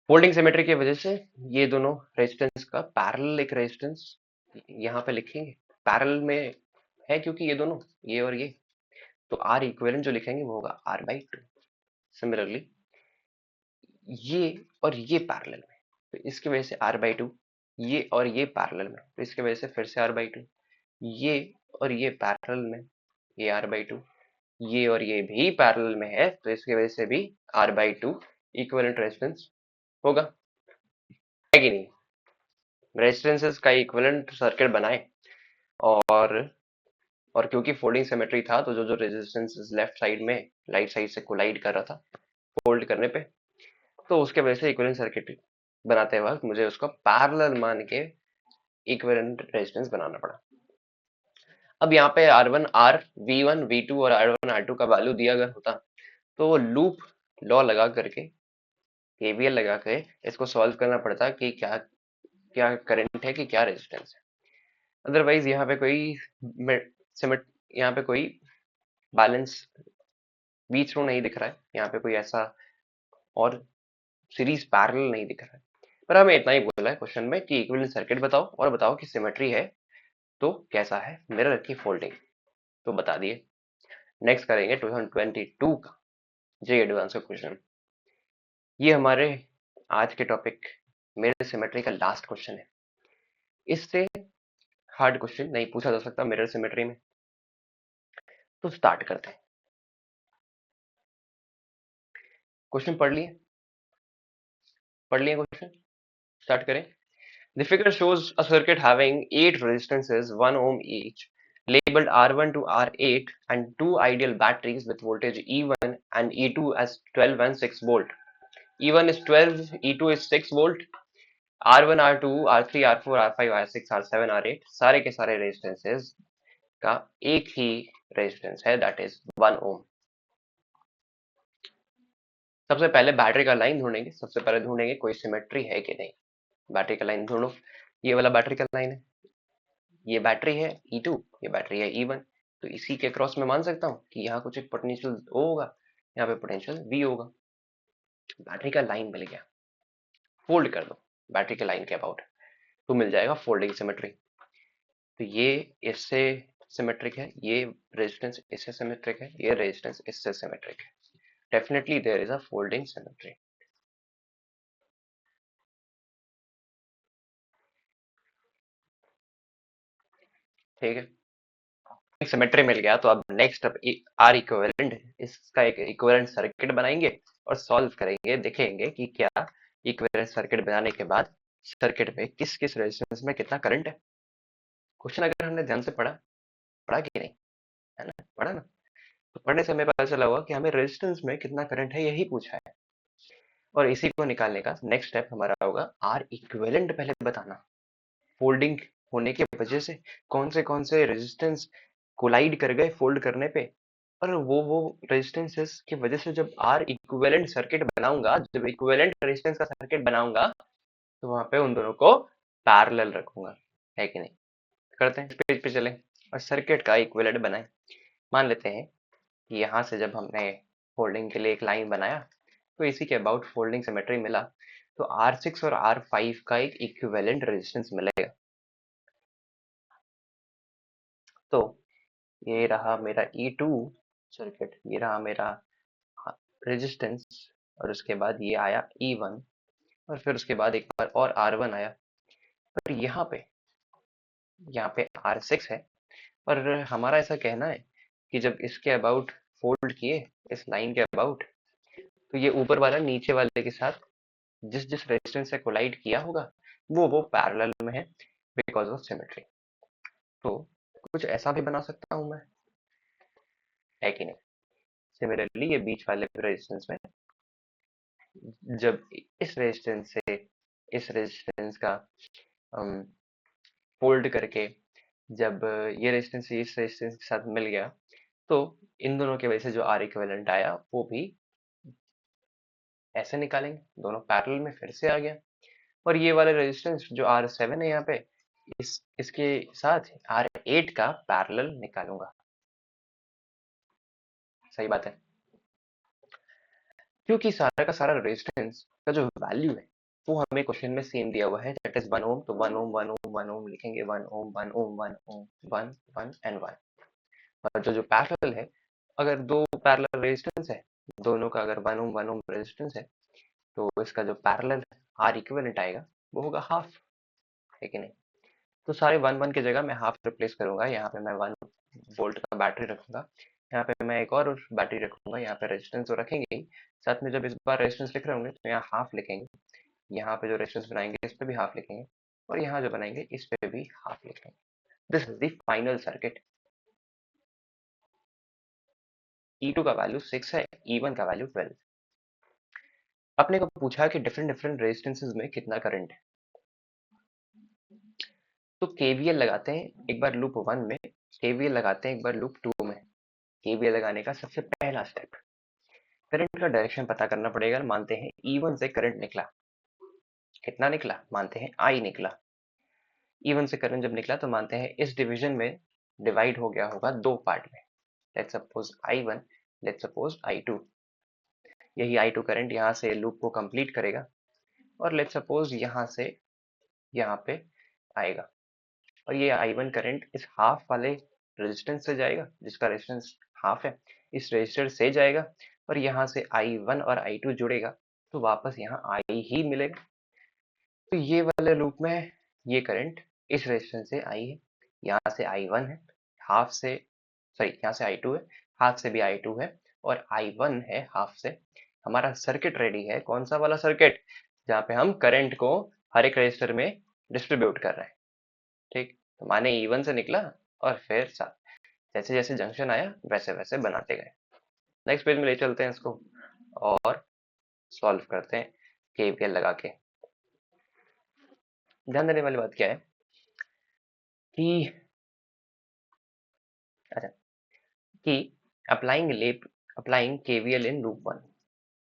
फोल्डिंग सिमेट्री की वजह से ये दोनों रेजिस्टेंस का पैरेलल एक रेजिस्टेंस यहाँ पे लिखेंगे, पैरेलल में है क्योंकि ये दोनों, ये और ये, तो आर इक्विवेलेंट जो लिखेंगे वो होगा R/2। सिमिलरली ये और ये पैरेलल में, तो इसकी वजह से R/2, ये और ये पैरेलल में, तो इसकी वजह से फिर से R/2, ये और ये पैरेलल में, ये R/2, ये और ये भी पैरेलल में है, तो इसकी वजह से भी R/2 इक्विवेलेंट रेजिस्टेंस होगा, है कि नहीं? रेजिस्टेंसेस का इक्विवेलेंट सर्किट बनाए, और क्योंकि फोल्डिंग सिमेट्री था, तो जो रेजिस्टेंस लेफ्ट साइड में राइट साइड से कोलाइड कर रहा था फोल्ड करने पे, तो उसके वजह से इक्विवेलेंट सर्किट बनाते वक्त मुझे उसको पैरेलल मान के इक्विवेलेंट रेजिस्टेंस बनाना पड़ा। अब यहाँ पे R1 R V1 V2 और R1 R2 का वैल्यू दिया अगर होता, तो वो लूप लॉ लगा करके, KVL लगा के इसको सॉल्व करना पड़ता कि क्या क्या करंट है कि क्या रेजिस्टेंस है। अदरवाइज यहाँ पे कोई सिमेट यहाँ पे कोई बैलेंस बीच थ्रू नहीं दिख रहा है, यहाँ पे कोई ऐसा और सीरीज पैरेलल नहीं दिख रहा है, पर हमें इतना ही बोला है क्वेश्चन में कि इक्विवेलेंट सर्किट बताओ, और बताओ कि सिमेट्री है तो कैसा है मिरर की फोल्डिंग, तो बता दिए। नेक्स्ट करेंगे 2022 का जे एडवांस का क्वेश्चन। ये हमारे आज के टॉपिक मिरर सिमेट्री का लास्ट क्वेश्चन है। इससे हार्ड क्वेश्चन नहीं पूछा जा सकता मिरर सिमेट्री में, तो स्टार्ट करते हैं। क्वेश्चन पढ़ लिए क्वेश्चन, स्टार्ट करें। The figure shows a circuit having 8 resistances, 1 ohm each, labeled R1 to R8, and two ideal batteries with voltage E1 and E2 as 12 and 6 volt. E1 is 12, E2 is 6 volt. R1, R2, R3, R4, R5, R6, R7, R8 सारे के सारे resistances का एक ही resistance है, that is 1 ओम। सबसे पहले battery का line ढूंढेंगे, सबसे पहले ढूंढेंगे कोई सिमेट्री है कि नहीं। बैटरी का लाइन ढूंढो, ये वाला बैटरी का लाइन है, ये बैटरी है E2, ये बैटरी है E1, तो इसी के क्रॉस में मान सकता हूँ कि यहाँ कुछ एक पोटेंशियल O होगा, यहाँ पे पोटेंशियल V होगा। बैटरी का लाइन मिल गया, फोल्ड कर दो बैटरी के लाइन के अबाउट, तो मिल जाएगा फोल्डिंग सिमेट्री। तो ये इससे सिमेट्रिक है, ये रेजिस्टेंस इससे सिमेट्रिक है, ये रेजिस्टेंस इससे सिमेट्रिक है, definitely there is a folding symmetry. ठीक है, एक सिमेट्री मिल गया, तो अब नेक्स्ट अब आर इक्विवेलेंट, इसका एक इक्विवेलेंट सर्किट बनाएंगे और सॉल्व करेंगे, देखेंगे कि क्या इक्विवेलेंट सर्किट बनाने के बाद सर्किट में किस किस रेजिस्टेंस में कितना करंट है। क्वेश्चन अगर हमने ध्यान से पढ़ा पढ़ा कि नहीं, है ना, पढ़ा ना, तो पढ़ने से हमें पता चला होगा कि हमें रेजिस्टेंस में कितना करंट है यही पूछा है, और इसी को निकालने का नेक्स्ट स्टेप हमारा होगा आर इक्विवेलेंट पहले बताना। फोल्डिंग होने की वजह से कौन से रेजिस्टेंस कोलाइड कर गए फोल्ड करने पे, और वो रेजिस्टेंसेस की वजह से जब आर इक्विवेलेंट सर्किट बनाऊंगा, जब इक्विवेलेंट रेजिस्टेंस का सर्किट बनाऊंगा, तो वहां पे उन दोनों को पैरेलल रखूंगा, है कि नहीं। करते हैं, इस पेज पे चलें और सर्किट का इक्विवेलेंट बनाएं। मान लेते हैं कि यहाँ से जब हमने फोल्डिंग के लिए एक लाइन बनाया, तो इसी के अबाउट फोल्डिंग सिमेट्री मिला, तो R6 और R5 का एक इक्विवेलेंट रेजिस्टेंस मिलेगा। तो ये रहा मेरा E2 सर्किट, ये रहा मेरा रेजिस्टेंस, और उसके बाद ये आया E1, और फिर उसके बाद एक बार और R1 आया, पर यहाँ पे R6 है, पर हमारा ऐसा कहना है कि जब इसके अबाउट फोल्ड किए, इस लाइन के अबाउट, तो ये ऊपर वाला नीचे वाले के साथ जिस जिस रेजिस्टेंस से कोलाइड किया होगा वो पैरेलल में है बिकॉज ऑफ सिमेट्री। तो कुछ ऐसा भी बना सकता हूं मैं, है कि नहीं। सिमिलरली ये बीच वाले रेजिस्टेंस में जब इस रेजिस्टेंस से इस रेजिस्टेंस का फोल्ड करके जब ये रेजिस्टेंस इस रेजिस्टेंस के साथ मिल गया तो इन दोनों की वजह से जो आर इक्विवेलेंट आया वो भी ऐसे निकालेंगे, दोनों पैरेलल में फिर से आ गया। और ये वाले रेजिस्टेंस जो R7 है यहाँ पे इसके साथ R8 का पैरेलल निकालूंगा। सही बात है, क्योंकि सारा का सारा रेजिस्टेंस का जो वैल्यू है वो हमें क्वेश्चन में सेम दिया हुआ है, दैट इज 1 ओम। तो 1 ओम 1 ओम 1 ओम लिखेंगे, 1 ओम 1 ओम 1 ओम 1 1 एंड 1। और जो पैरेलल है, अगर दो पैरेलल रेजिस्टेंस है, दोनों का अगर 1 ओम 1 ओम रेजिस्टेंस है, तो इसका जो पैरेलल आर इक्विवेलेंट आएगा वो होगा हाफ, है कि नहीं। तो सारे 1 1 की जगह मैं हाफ रिप्लेस करूंगा। यहाँ पे मैं 1 वोल्ट का बैटरी रखूंगा, यहाँ पे मैं एक और बैटरी रखूंगा, यहाँ पे रेजिस्टेंस तो रखेंगे ही, साथ में जब इस बार रेजिस्टेंस लिख रहे होंगे तो यहाँ हाफ लिखेंगे, यहाँ पे जो रेजिस्टेंस बनाएंगे इस पे भी हाफ लिखेंगे, और यहाँ जो बनाएंगे इस पे भी हाफ लिखेंगे। This is the final circuit. E2 का वैल्यू 6 है, E1 का वैल्यू 12। अपने को पूछा कि डिफरेंट डिफरेंट रेजिस्टेंसेस में कितना करंट है, तो केवीएल लगाते हैं एक बार लूप 1 में, केवीएल लगाते हैं एक बार लूप 2 में। केवीएल लगाने का सबसे पहला स्टेप, करंट का डायरेक्शन पता करना पड़ेगा। मानते हैं E1 से करंट निकला, कितना निकला, मानते हैं I निकला। E1 से करंट जब निकला तो मानते हैं इस डिवीजन में डिवाइड हो गया होगा दो पार्ट में, let's suppose I1, let's suppose I2। यही I2 करंट यहाँ से लूप को कंप्लीट करेगा, और लेट्स सपोज यहाँ से यहाँ पे आएगा, और ये I1 करंट इस हाफ वाले रेजिस्टेंस से जाएगा, जिसका रेजिस्टेंस हाफ है, इस रेजिस्टर से जाएगा, और यहाँ से I1 और I2 जुड़ेगा तो वापस यहाँ I ही मिलेगा। तो ये वाले लूप में ये करंट इस रेजिस्टेंस से I है, यहाँ से I1 है, हाफ से सॉरी यहाँ से I2 है, हाफ से भी I2 है, और I1 है हाफ से। हमारा सर्किट रेडी है। कौन सा वाला सर्किट, जहाँ पे हम करंट को हर एक रेजिस्टर में डिस्ट्रीब्यूट कर रहे हैं। ठीक, तो माने E1 से निकला और फिर जैसे जैसे जंक्शन आया वैसे वैसे बनाते गए। नेक्स्ट पेज में ले चलते हैं इसको और सॉल्व करते हैं केवीएल लगा के। ध्यान देने वाली बात क्या है कि अच्छा कि applying KVL in loop 1,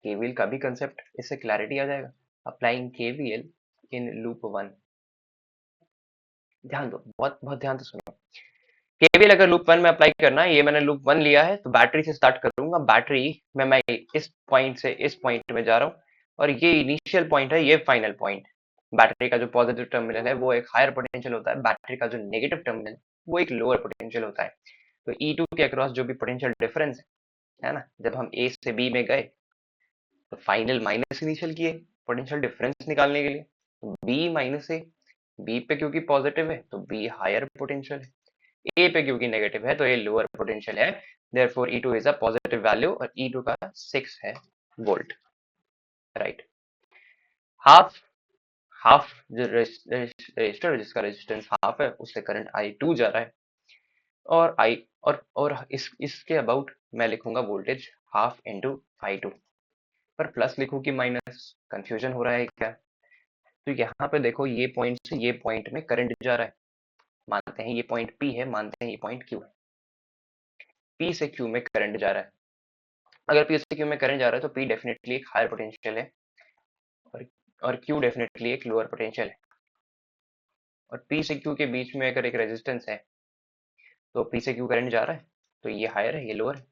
KVL का भी कंसेप्ट इससे क्लैरिटी आ जाएगा। अप्लाइंग केवीएल इन लूप 1, ध्यान दो, बहुत बहुत ध्यान से सुनो। केवीएल अगर लूप 1 में अप्लाई करना है, ये मैंने लूप 1 लिया है तो बैटरी से स्टार्ट करूंगा। बैटरी में मैं इस पॉइंट से इस पॉइंट में जा रहा हूँ, और ये इनिशियल पॉइंट है, ये फाइनल पॉइंट। बैटरी का जो पॉजिटिव टर्मिनल है वो एक हायर पोटेंशियल होता है, बैटरी का जो नेगेटिव टर्मिनल वो एक लोअर पोटेंशियल होता है। तो E2 के अक्रॉस जो भी पोटेंशियल डिफरेंस है ना, जब हम A से B में गए तो फाइनल माइनस इनिशियल किए पोटेंशियल डिफरेंस निकालने के लिए, तो B माइनस ए, बी पे क्योंकि पॉजिटिव है तो बी हायर पोटेंशियल है, ए पे क्योंकि नेगेटिव है तो ए लोअर पोटेंशियल है। Therefore E2 is a positive value, और E2 का 6 है वोल्ट, राइट। हाफ हाफ जो रजिस्टर जिसका रेजिस्टेंस हाफ है उससे करंट I2 जा रहा है, और I और इसके अबाउट मैं लिखूंगा वोल्टेज हाफ इंटू I2, पर प्लस लिखूं कि माइनस, कंफ्यूजन हो रहा है क्या। तो यहाँ पे देखो ये पॉइंट से ये पॉइंट में करंट जा रहा है, मानते हैं ये पॉइंट P है, मानते हैं ये पॉइंट Q है, P से Q में करंट जा रहा है। अगर P से Q में करंट जा रहा है तो P डेफिनेटली एक हायर पोटेंशियल है, और Q डेफिनेटली एक लोअर पोटेंशियल है। और P से Q के बीच में अगर एक रेजिस्टेंस है तो P से Q करंट जा रहा है, तो ये हायर है ये लोअर है।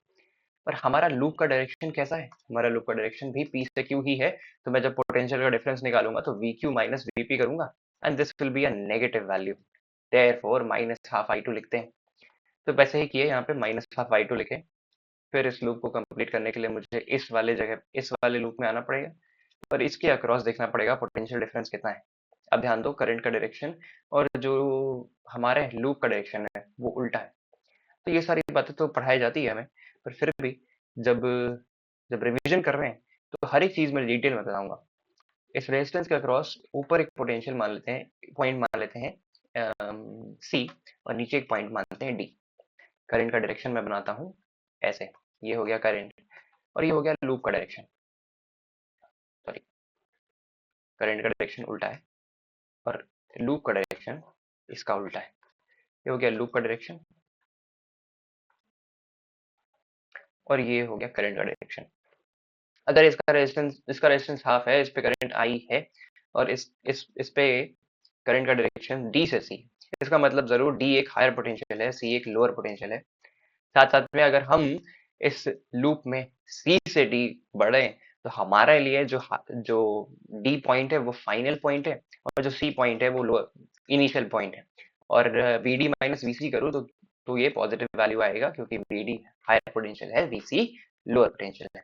पर हमारा लूप का डायरेक्शन कैसा है, हमारा लूप का डायरेक्शन भी P से Q ही है, तो मैं जब पोटेंशियल का डिफरेंस निकालूंगा तो VQ माइनस VP करूंगा, and this will be a negative value, therefore minus half I2 लिखते हैं। तो वैसे ही किए, यहाँ पे माइनस हाफ I2 लिखे। फिर इस लूप को कंप्लीट करने के लिए मुझे इस वाले जगह इस वाले लूप में आना पड़ेगा, और इसके अक्रॉस देखना पड़ेगा पोटेंशियल डिफरेंस कितना है। अब ध्यान दो, करंट का डायरेक्शन और जो हमारे लूप का डायरेक्शन है वो उल्टा है। तो ये सारी बातें तो पढ़ाई जाती है हमें, पर फिर भी जब जब रिवीजन कर रहे हैं तो हर एक चीज में डिटेल में बताऊंगा। इस रेजिस्टेंस के अक्रॉस ऊपर एक पोटेंशियल मान लेते हैं, पॉइंट मान लेते हैं C, और नीचे एक पॉइंट मानते हैं D। करंट का डायरेक्शन मैं बनाता हूँ ऐसे, ये हो गया करंट, और ये हो गया लूप का डायरेक्शन। सॉरी, करंट का डायरेक्शन उल्टा है और लूप का डायरेक्शन इसका उल्टा है। ये हो गया लूप का डायरेक्शन और ये हो गया करंट का डायरेक्शन। अगर इसका रेजिस्टेंस हाफ है, इस पे करंट आई है, और इस पे करंट का डायरेक्शन डी से सी, इसका मतलब जरूर डी एक हायर पोटेंशियल है, सी एक लोअर पोटेंशियल है। साथ साथ में अगर हम इस लूप में सी से डी बढ़े तो हमारे लिए जो डी पॉइंट है वो फाइनल पॉइंट है, और जो सी पॉइंट है वो इनिशियल पॉइंट है। और वी डी माइनस वी सी करूँ तो ये पॉजिटिव वैल्यू आएगा, क्योंकि वी डी हायर पोटेंशियल है, वी सी लोअर पोटेंशियल है।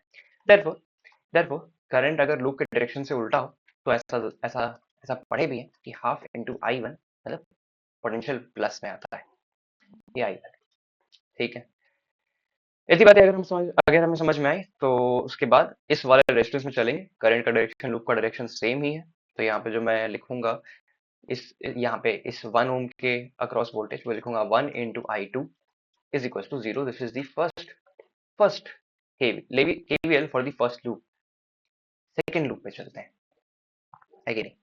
देयरफॉर देयरफॉर करंट अगर लूप के डायरेक्शन से उल्टा हो तो ऐसा ऐसा ऐसा पढ़े भी है कि हाफ इंटू आई वन, मतलब पोटेंशियल प्लस में आता है, ये आई वन। ठीक है, ऐसी बातें अगर हमें समझ में आए तो उसके बाद इस वाले रेजिस्टेंस में चलेंगे। करंट का डायरेक्शन लूप का डायरेक्शन सेम ही है, तो यहाँ पे जो मैं लिखूंगा, यहाँ पे इस 1 ओम के अक्रॉस वोल्टेज वो लिखूंगा 1 into I2 is equal to 0। This is the first KVL for the first loop. Second loop पे चलते हैं, है कि नहीं?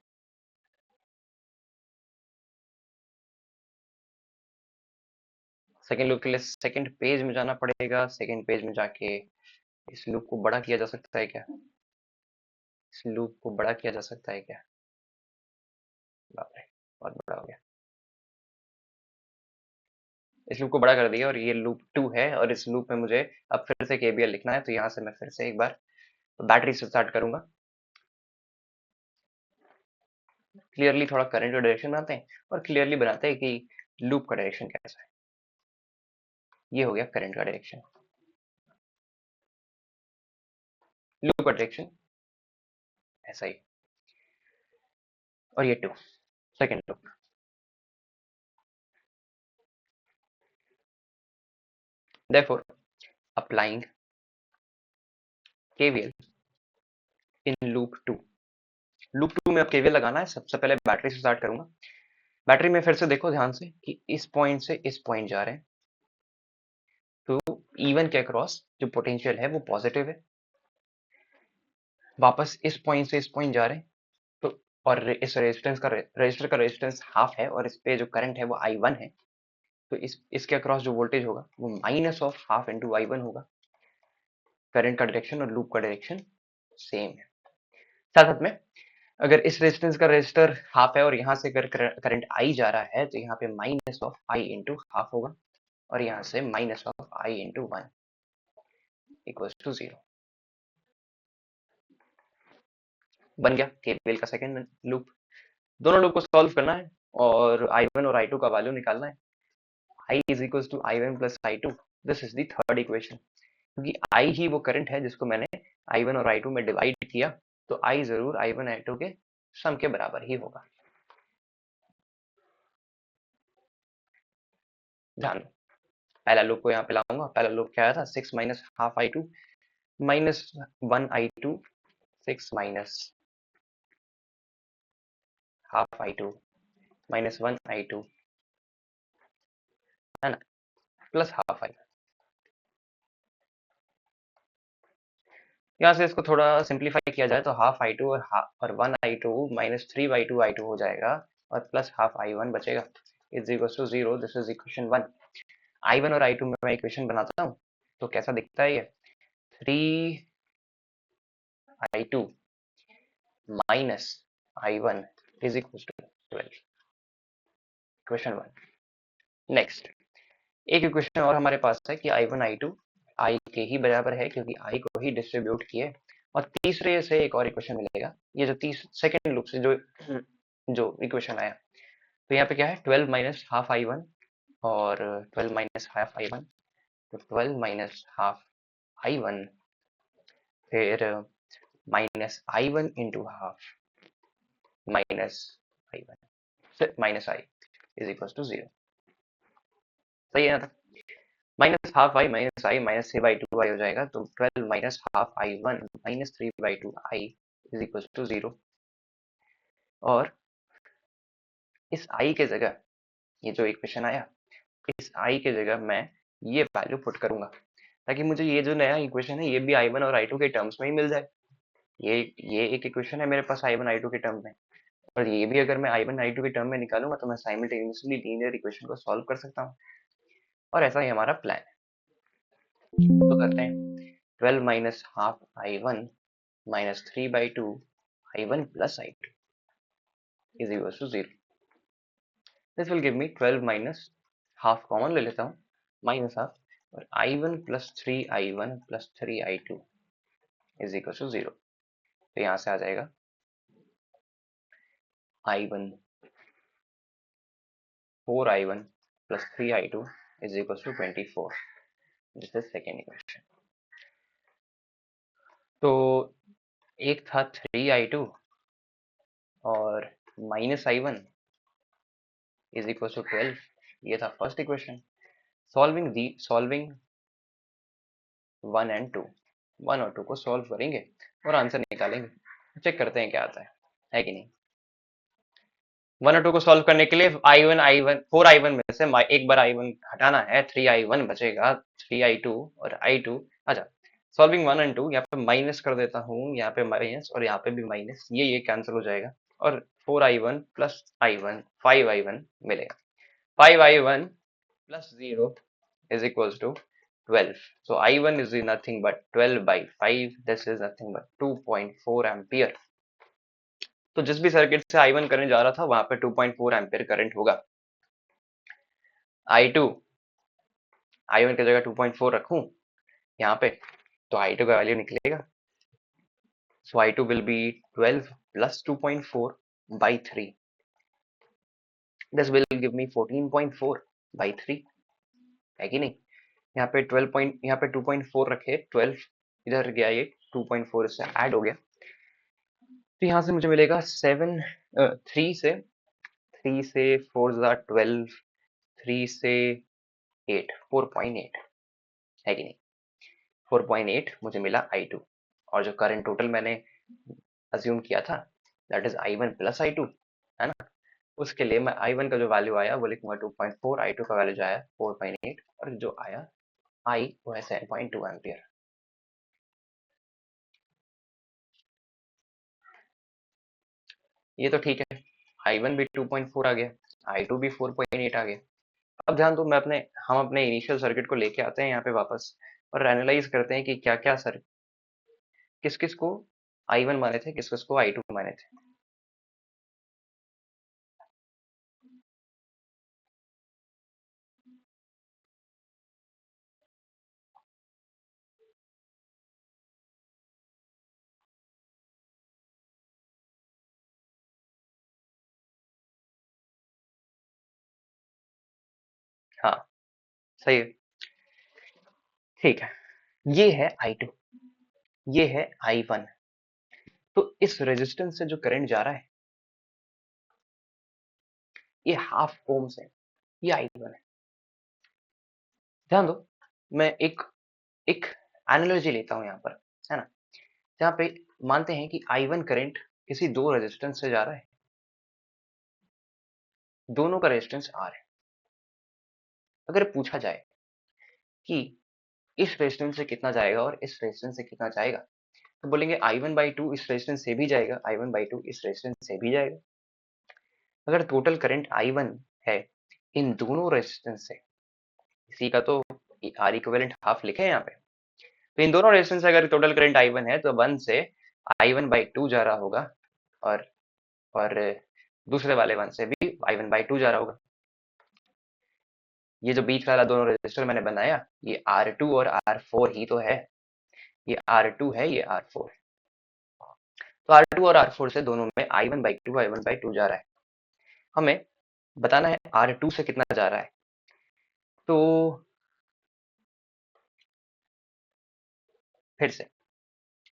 सेकेंड लूप के लिए सेकेंड पेज में जाना पड़ेगा। सेकेंड पेज में जाके इस लूप को बड़ा किया जा सकता है क्या? इस लूप को बड़ा किया जा सकता है क्या? बाप रे, बहुत बड़ा हो गया। इस लूप को बड़ा कर दिया और ये लूप 2 है, और इस लूप में मुझे अब फिर से केबीएल लिखना है, तो यहाँ से मैं फिर से एक बार बैटरी से स्टार्ट करूंगा। क्लियरली थोड़ा करंट का डायरेक्शन बनाते हैं और क्लियरली बनाते हैं कि लूप का डायरेक्शन कैसा है। ये हो गया करंट का डायरेक्शन, लूप का डायरेक्शन ऐसा ही, और ये 2 second loop. Therefore applying KVL in loop 2। Loop 2 में अब केवीएल लगाना है। सबसे पहले बैटरी से स्टार्ट करूंगा। बैटरी में फिर से देखो ध्यान से कि इस पॉइंट से इस पॉइंट जा रहे हैं, तो E1 के अक्रॉस जो पोटेंशियल है वो पॉजिटिव है। वापस इस पॉइंट से इस पॉइंट जा रहे हैं, तो और इस रजिस्टर का रेजिस्टेंस हाफ है, और इस पे जो करंट है वो I1 है, तो इसके अक्रॉस जो वोल्टेज होगा वो minus of half into I1 होगा। करंट का डायरेक्शन और लूप का डायरेक्शन सेम है। साथ साथ में अगर इस रेजिस्टेंस का रजिस्टर हाफ है और यहाँ से अगर करंट आई जा रहा है, तो यहाँ पे minus of I into half होगा, और यहाँ से minus of I into one equal to 0 बन गया केवीएल का सेकेंड लूप। दोनों लूप को सॉल्व करना है और I1 और I2 का वैल्यू निकालना है। I is equal to I1 plus I2। This is the third equation, क्योंकि I ही वो करंट है जिसको मैंने I1 और I2 में डिवाइड किया, तो I जरूर I1 I2 के सम के बराबर ही होगा। ध्यान दो, पहला लूप को यहाँ पे लाऊंगा। पहला लूप क्या आया था? 6 minus half I2 minus 1 I2, 6 minus half I2 minus 1 I2, है ना, प्लस हाफ I। यहाँ से इसको थोड़ा सिंप्लीफाई किया जाए तो हाफ I2 और 1 I2 माइनस 3/2 I2 हो जाएगा, और प्लस हाफ I1 बचेगा, is equal to 0। This is equation 1। I1 और I2 में मैं इक्वेशन बनाता हूँ, तो कैसा दिखता है ये? 3I2 minus I1 is equal to 12, equation 1। Next, एक इक्वेशन और हमारे पास है कि I1 I2 I के ही बराबर है, क्योंकि I को ही डिस्ट्रीब्यूट किए। और तीसरे से एक और इक्वेशन मिलेगा, ये जो सेकेंड लूप से जो इक्वेशन आया, तो यहाँ पे क्या है? 12 माइनस हाफ I1 और 12 माइनस हाफ I1, तो 12 माइनस हाफ I1 फिर minus I1 into half minus I1 फिर minus I is equal to 0। सही है ना? Minus half I minus I minus 3/2 I हो जाएगा, तो 12 minus half I1 minus 3/2 I is equal to 0। और इस आई के जगह, ये जो इक्वेशन आया, इस आई के जगह मैं ये वैल्यू पुट करूंगा, ताकि मुझे ये जो नया इक्वेशन है ये भी I1 और I2 के टर्म्स में ही मिल जाए। ये एक इक्वेशन है मेरे पास I1 I2 के टर्म में, और ये भी अगर मैं I1 I2 के टर्म में निकालूंगा तो मैं साइमल्टेनियसली लीनियर इक्वेशन को सॉल्व कर सकता हूँ, और ऐसा ही हमारा प्लान है। तो करते हैं 12 minus half I1 minus 3/2 I1 plus I2 is equal to 0। This will give me 12 minus half, common ले लेता हूँ, माइनस हाफ, और I1 plus 3I1 plus 3I2 is equal to 0। तो यहाँ से आ जाएगा I1 4I1 plus 3I2 is equals to 24. This is second equation. तो एक था 3I2 और minus I1 is equals to 12, ये था फर्स्ट इक्वेशन। सॉल्विंग 1 एंड 2, 1 और 2 को सॉल्व करेंगे और आंसर निकालेंगे। चेक करते हैं क्या आता है कि नहीं। 1 और 2 को सॉल्व करने के लिए फोर आई वन में से एक बार I1 हटाना है, 3I1 बचेगा, 3I2 और I2। अच्छा, सॉल्विंग 1 एंड 2, यहाँ पे माइनस कर देता हूँ, यहाँ पे माइनस और यहाँ पे भी माइनस, ये कैंसिल हो जाएगा, और 4I1 प्लस I1 5I1 मिलेगा। 5I1 plus 0 is equals to 12. So I1 is nothing but 12 by 5. This is nothing but 2.4 ampere. तो जिस भी सर्किट से I1 करंट जा रहा था वहां पे 2.4 एम्पियर करंट होगा। I2 I1 की जगह 2.4 रखूं यहाँ पे, तो I2 का वैल्यू निकलेगा। So I2 will be 12 plus 2.4 by 3. This will give me 14.4 by 3, है कि नहीं। यहाँ पे 2.4 रखे, 12 इधर गया, ये 2.4 इससे ऐड हो गया, तो यहाँ से मुझे मिलेगा 3 से 4 12, 3 से 8, 4.8, है कि नहीं। 4.8 मुझे मिला I2, और जो करंट टोटल मैंने अज्यूम किया था that is I1 plus I2, है ना, उसके लिए मैं I1 का जो वैल्यू आया वो लिखूंगा 2.4, I2 का वैल्यू जो आया 4.8, और जो आया I वो है 7.2 एम्पियर। ये तो ठीक है, I1 भी 2.4 आ गया, I2 भी 4.8 आ गया। अब ध्यान दो, हम अपने इनिशियल सर्किट को लेके आते हैं यहाँ पे वापस, और एनालाइज करते हैं कि क्या क्या किस किस को I1 माने थे, किस किस को I2 माने थे। हाँ सही है, ठीक है। ये है I2, ये है I1। तो इस रेजिस्टेंस से जो करंट जा रहा है ये हाफ ओम से, ये I1 है। ध्यान दो, मैं एक एनालॉजी लेता हूं यहाँ पर, है ना, जहाँ पे मानते हैं कि I1 करंट किसी दो रेजिस्टेंस से जा रहा है, दोनों का रेजिस्टेंस R है। अगर पूछा जाए कि इस रेजिस्टेंस से कितना जाएगा और इस रेजिस्टेंस से कितना जाएगा, तो बोलेंगे I1/2 इस रेजिस्टेंस से भी जाएगा, I1/2 इस रेजिस्टेंस से भी जाएगा। अगर टोटल करंट I1 है इन दोनों रेजिस्टेंस से, इसी का तो R इक्विवेलेंट हाफ लिखे हैं यहाँ पे, तो इन दोनों रेजिस्टेंस से अगर टोटल करंट I1 है तो 1 से I1/2 जा रहा होगा, और दूसरे वाले 1 से भी I1/2 जा रहा होगा। ये जो बीच वाला दोनों रेजिस्टर मैंने बनाया ये R2 और R4 ही तो है, ये R2 है, ये R4 है। तो R2 और R4 से दोनों में I1/2 जा रहा है। हमें बताना है R2 से कितना जा रहा है। तो फिर से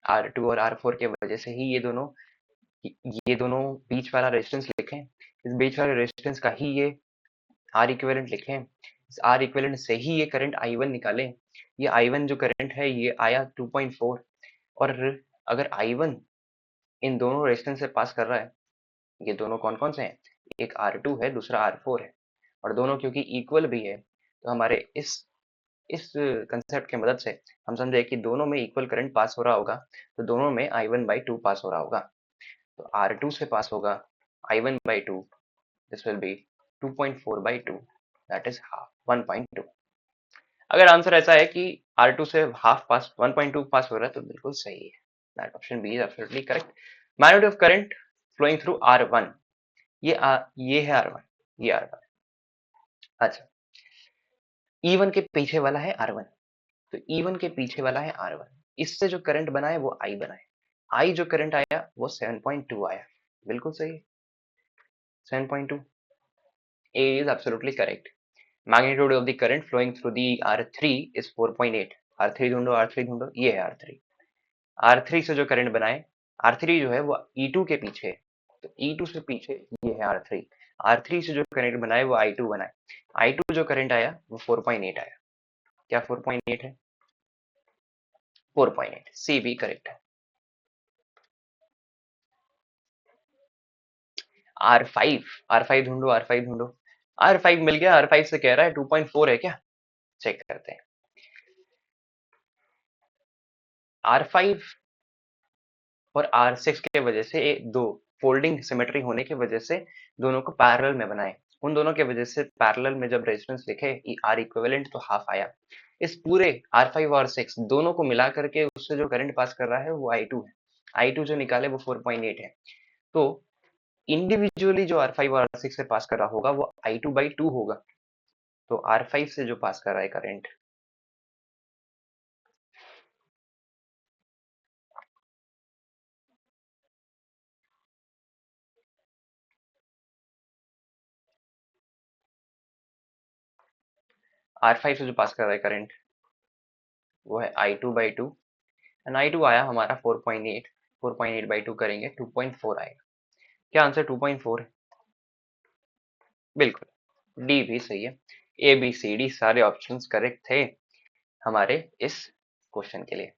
R2 और R4 के वजह से ही ये दोनों बीच वाला रेजिस्टेंस लिखे, इस बीच वाले रेजिस्टेंस का ही ये R इक्विवेलेंट लिखे, इस R इक्विवेलेंट से ही ये करंट I1 निकाले। ये I1 जो करंट है ये आया 2.4, और अगर I1 इन दोनों रेजिस्टेंस से पास कर रहा है, ये दोनों कौन कौन से हैं, एक R2 है, दूसरा R4 है, और दोनों क्योंकि इक्वल भी है तो हमारे इस इस कंसेप्ट की मदद से हम समझे कि दोनों में इक्वल करंट पास हो रहा होगा, तो दोनों में I1/2 पास हो रहा होगा। तो R2 से पास होगा I1/2, this will B 2.4/2, that is half 1.2। अगर आंसर ऐसा है कि R2 से हाफ पास 1.2 पास हो रहा है तो बिल्कुल सही है, that option B is absolutely correct. Magnitude of current flowing through R1, ये है R1, ये R1। अच्छा, E1 के पीछे वाला है R1, तो E1 के पीछे वाला है R1, इससे जो करंट बना है वो I बना है। I जो करंट आया वो 7.2 आया, बिल्कुल सही है, 7.2। A is absolutely correct. Magnitude of the current flowing through the R3 is 4.8। R3 ढूंढो, R3 ढूंढो, ये है R3। R3 से जो करंट बना है, R3 जो है वो E2 के पीछे है, तो E2 से पीछे ये है R3। R3 से जो करंट बना है वो I2 बना है, I2 जो करंट आया वो 4.8 आया। क्या 4.8 है? 4.8, सी भी करेक्ट है। R5 ढूंढो, R5 ढूंढो, R5 मिल गया। R5 से कह रहा है 2.4 है क्या? चेक करते हैं। R5 और R6 के वजह से दो फोल्डिंग सिमेट्री होने की वजह से दोनों को पैरेलल में बनाए, उन दोनों के वजह से पैरेलल में जब रेजिस्टेंस लिखे R इक्विवेलेंट तो हाफ आया। इस पूरे R5 और R6 दोनों को मिला करके उससे जो करंट पास कर रहा है वो I2 है। I2 जो निकाले वो 4.8 है। तो इंडिविजुअली जो R5 और R6 से पास कर रहा होगा वो I2/2 होगा। तो R5 से जो पास कर रहा है करंट, R5 से जो पास कर रहा है करंट वो है I2/2, एंड I2 आया हमारा 4.8। 4.8/2 करेंगे 2.4 आएगा। क्या आंसर 2.4 है? बिल्कुल, डी भी सही है। ए बी सी डी सारे ऑप्शंस करेक्ट थे हमारे इस क्वेश्चन के लिए।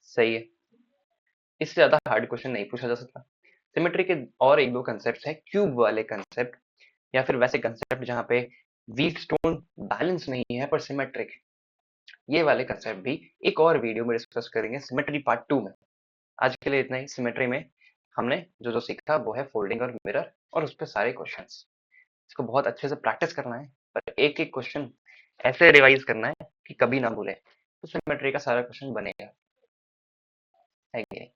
सही है, इससे ज्यादा हार्ड क्वेश्चन नहीं पूछा जा सकता। सिमेट्री के और एक दो कंसेप्ट है, क्यूब वाले कंसेप्ट या फिर वैसे कंसेप्ट जहाँ पे व्हीट स्टोन बैलेंस नहीं है पर सिमेट्रिक है, ये वाले कंसेप्ट भी एक और वीडियो में डिस्कस करेंगे सिमेट्री पार्ट 2 में। आज के लिए इतना ही। सिमेट्री में हमने जो जो सीखा वो है फोल्डिंग और मिरर और उस पर सारे क्वेश्चंस। इसको बहुत अच्छे से प्रैक्टिस करना है, पर एक एक क्वेश्चन ऐसे रिवाइज करना है कि कभी ना भूले, तो सिमेट्री का सारा क्वेश्चन बनेगा, है कि नहीं?